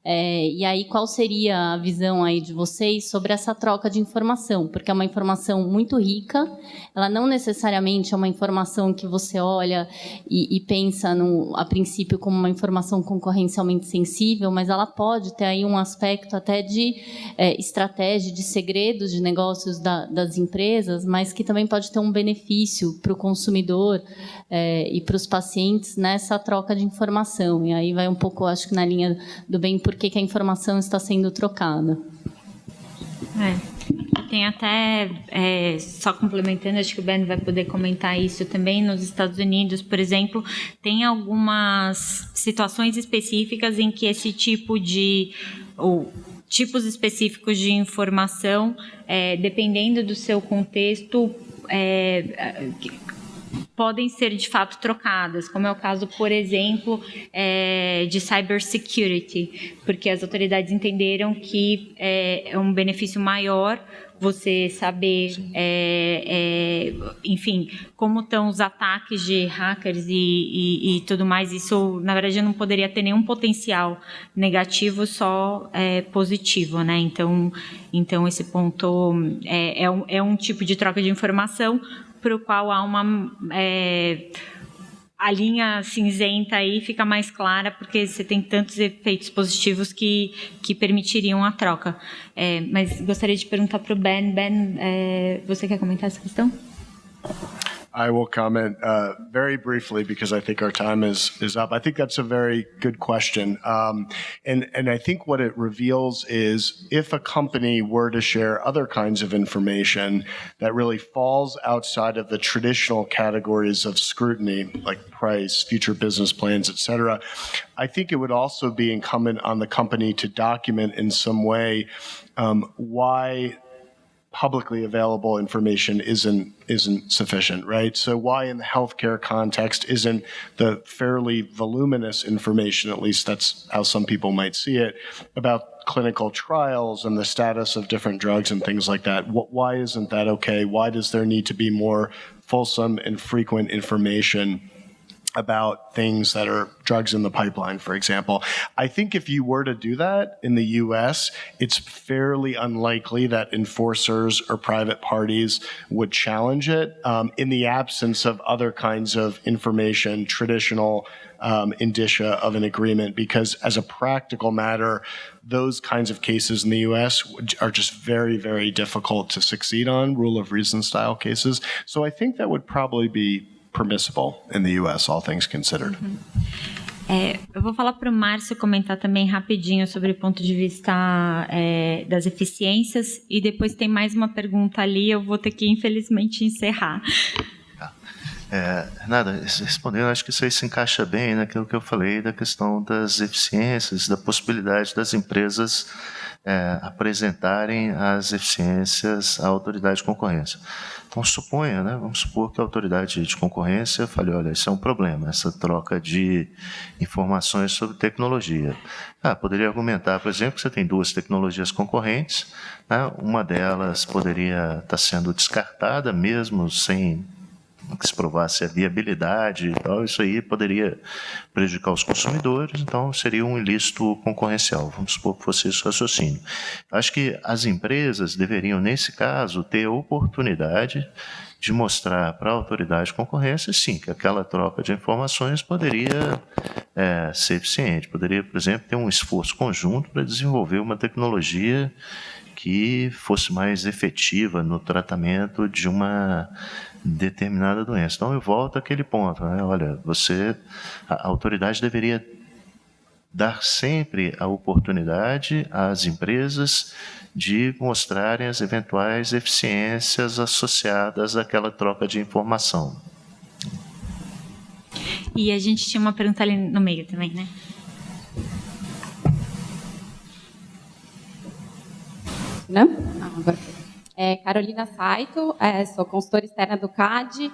E aí, qual seria a visão aí de vocês sobre essa troca de informação? Porque é uma informação muito rica, ela não necessariamente é uma informação que você olha e pensa, a princípio, como uma informação concorrencialmente sensível, mas ela pode ter aí um aspecto até de estratégia, de segredos de negócios das empresas, mas que também pode ter um benefício para o consumidor e para os pacientes nessa troca de informação. E aí vai um pouco, acho que na linha do bem, por que a informação está sendo trocada. Tem até, só complementando, acho que o Ben vai poder comentar isso também, nos Estados Unidos, por exemplo, tem algumas situações específicas em que esse tipo de tipos específicos de informação, dependendo do seu contexto, podem ser de fato trocadas, como é o caso, por exemplo, de cybersecurity, porque as autoridades entenderam que é um benefício maior você saber, enfim, como estão os ataques de hackers e tudo mais. Isso, na verdade, não poderia ter nenhum potencial negativo, só positivo, né? Então esse ponto é um tipo de troca de informação para o qual há a linha cinzenta aí fica mais clara, porque você tem tantos efeitos positivos que permitiriam a troca. Mas gostaria de perguntar para o Ben. Ben, você quer comentar essa questão? I will comment very briefly because I think our time is up. I think that's a very good question. And I think what it reveals is if a company were to share other kinds of information that really falls outside of the traditional categories of scrutiny, like price, future business plans, et cetera, I think it would also be incumbent on the company to document in some way why publicly available information isn't sufficient, right? So why in the healthcare context isn't the fairly voluminous information, at least that's how some people might see it, about clinical trials and the status of different drugs and things like that? Why isn't that okay? Why does there need to be more fulsome and frequent information about things that are drugs in the pipeline, for example? I think if you were to do that in the US, it's fairly unlikely that enforcers or private parties would challenge it in the absence of other kinds of information, traditional indicia of an agreement, because as a practical matter, those kinds of cases in the US are just very, very difficult to succeed on, rule of reason style cases. So I think that would probably be permissible in the US, all things considered. Eu vou falar para o Márcio comentar também rapidinho sobre o ponto de vista das eficiências, e depois tem mais uma pergunta ali, eu vou ter que, infelizmente, encerrar. Nada, respondendo, acho que isso aí se encaixa bem naquilo que eu falei da questão das eficiências, da possibilidade das empresas apresentarem as eficiências à autoridade de concorrência. Então, suponha, né, vamos supor que a autoridade de concorrência fale, olha, isso é um problema, essa troca de informações sobre tecnologia. Poderia argumentar, por exemplo, que você tem duas tecnologias concorrentes, né, uma delas poderia estar sendo descartada mesmo sem que se provasse a viabilidade e tal, isso aí poderia prejudicar os consumidores, então seria um ilícito concorrencial. Vamos supor que fosse esse o raciocínio. Acho que as empresas deveriam, nesse caso, ter a oportunidade de mostrar para a autoridade de concorrência, sim, que aquela troca de informações poderia ser eficiente, poderia, por exemplo, ter um esforço conjunto para desenvolver uma tecnologia que fosse mais efetiva no tratamento de uma determinada doença. Então, eu volto àquele ponto, né? Olha, a autoridade deveria dar sempre a oportunidade às empresas de mostrarem as eventuais eficiências associadas àquela troca de informação. E a gente tinha uma pergunta ali no meio também, né? Não? Agora. Carolina Saito, sou consultora externa do CAD.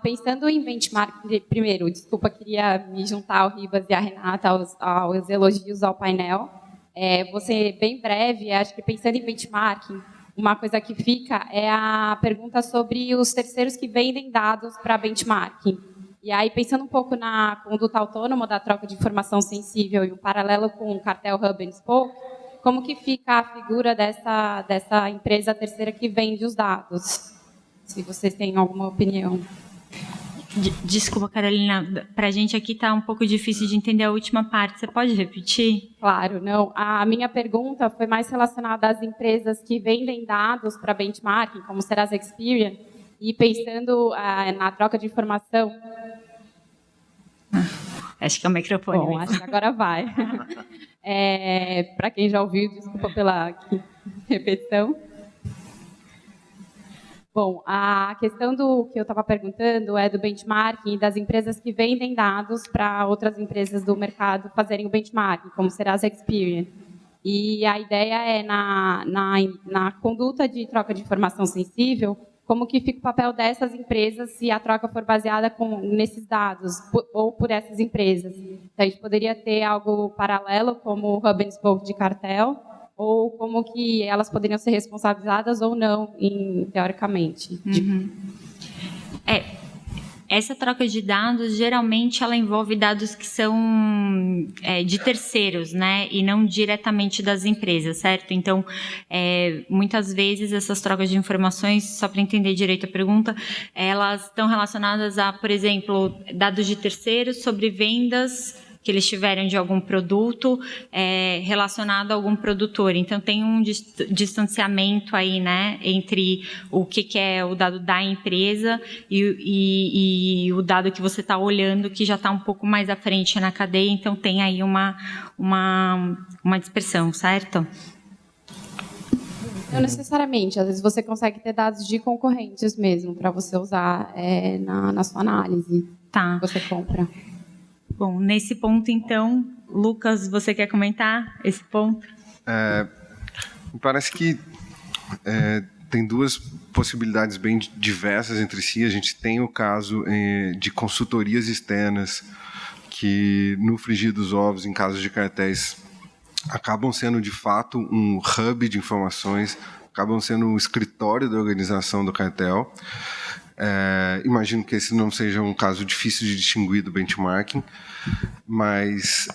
Pensando em benchmark, primeiro, desculpa, queria me juntar ao Ribas e à Renata aos elogios ao painel. Vou ser bem breve, acho que pensando em benchmarking, uma coisa que fica é a pergunta sobre os terceiros que vendem dados para benchmarking. E aí, pensando um pouco na conduta autônoma da troca de informação sensível e um paralelo com o cartel Hub and Spoke, como que fica a figura dessa empresa terceira que vende os dados? Se vocês têm alguma opinião. Desculpa, Carolina, para a gente aqui está um pouco difícil de entender a última parte. Você pode repetir? Claro, não. A minha pergunta foi mais relacionada às empresas que vendem dados para benchmarking, como Serasa Experian, e pensando na troca de informação. Acho que é o microfone. Bom, acho que agora vai. Para quem já ouviu, desculpa pela repetição. Bom, a questão do que eu estava perguntando é do benchmarking das empresas que vendem dados para outras empresas do mercado fazerem o benchmarking, como Serasa Experian. E a ideia é, na conduta de troca de informação sensível, como que fica o papel dessas empresas se a troca for baseada nesses dados ou por essas empresas. Então, a gente poderia ter algo paralelo, como o hub and spoke de cartel, ou como que elas poderiam ser responsabilizadas ou não, teoricamente. Essa troca de dados, geralmente, ela envolve dados que são de terceiros, né? E não diretamente das empresas, certo? Então, muitas vezes, essas trocas de informações, só para entender direito a pergunta, elas estão relacionadas a, por exemplo, dados de terceiros sobre vendas que eles tiveram de algum produto relacionado a algum produtor. Então, tem um distanciamento aí, né, entre o que é o dado da empresa e o dado que você está olhando, que já está um pouco mais à frente na cadeia. Então, tem aí uma dispersão, certo? Não necessariamente. Às vezes, você consegue ter dados de concorrentes mesmo, para você usar na sua análise. Tá. Que você compra. Bom, nesse ponto, então, Lucas, você quer comentar esse ponto? Me parece que tem duas possibilidades bem diversas entre si. A gente tem o caso de consultorias externas que, no frigir dos ovos, em casos de cartéis, acabam sendo, de fato, um hub de informações, acabam sendo um escritório da organização do cartel. Imagino que esse não seja um caso difícil de distinguir do benchmarking, mas,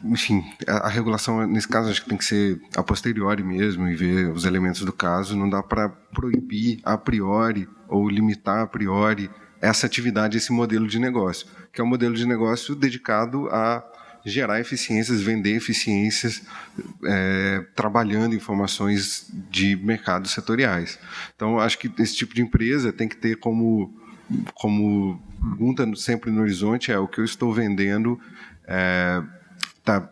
enfim, a regulação, nesse caso, acho que tem que ser a posteriori mesmo e ver os elementos do caso. Não dá para proibir a priori ou limitar a priori essa atividade, esse modelo de negócio, que é um modelo de negócio dedicado a gerar eficiências, vender eficiências, trabalhando informações de mercados setoriais. Então, acho que esse tipo de empresa tem que ter como pergunta sempre no horizonte o que eu estou vendendo.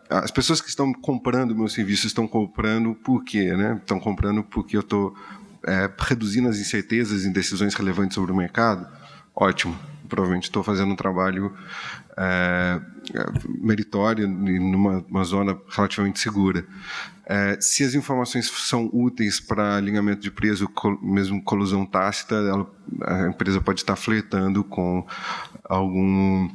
As pessoas que estão comprando meu serviço estão comprando por quê? Né? Estão comprando porque eu estou reduzindo as incertezas em decisões relevantes sobre o mercado? Ótimo. Provavelmente estou fazendo um trabalho meritório numa zona relativamente segura. Se as informações são úteis para alinhamento de preço, mesmo colusão tácita, a empresa pode estar flertando com algum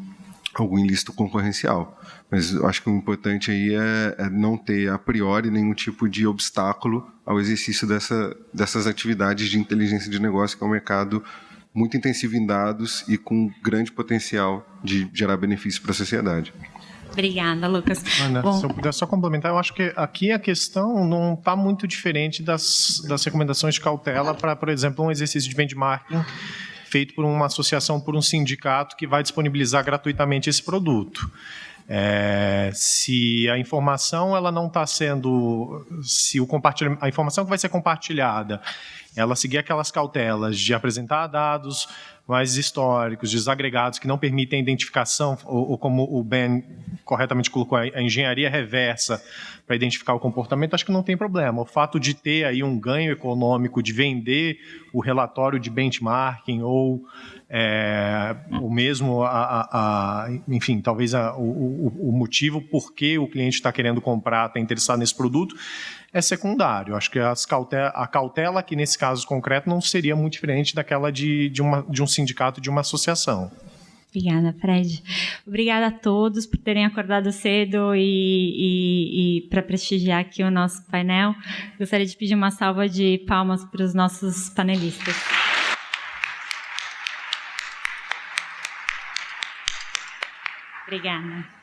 ilícito concorrencial. Mas eu acho que o importante aí é não ter, a priori, nenhum tipo de obstáculo ao exercício dessas atividades de inteligência de negócio, que é um mercado muito intensivo em dados e com grande potencial de gerar benefício para a sociedade. Obrigada, Lucas. Ana, se eu puder só complementar, eu acho que aqui a questão não está muito diferente das recomendações de cautela para, por exemplo, um exercício de benchmarking feito por uma associação, por um sindicato que vai disponibilizar gratuitamente esse produto. Se a informação ela não está sendo, a informação que vai ser compartilhada, ela seguir aquelas cautelas de apresentar dados mais históricos, desagregados, que não permitem a identificação, ou como o Ben corretamente colocou, a engenharia reversa para identificar o comportamento, acho que não tem problema. O fato de ter aí um ganho econômico, de vender o relatório de benchmarking, ou mesmo, enfim, talvez o motivo por que o cliente está querendo comprar, está interessado nesse produto, é secundário. Acho que a cautela aqui, nesse caso concreto, não seria muito diferente daquela de um sindicato, de uma associação. Obrigada, Fred. Obrigada a todos por terem acordado cedo e para prestigiar aqui o nosso painel. Gostaria de pedir uma salva de palmas para os nossos panelistas. Obrigada.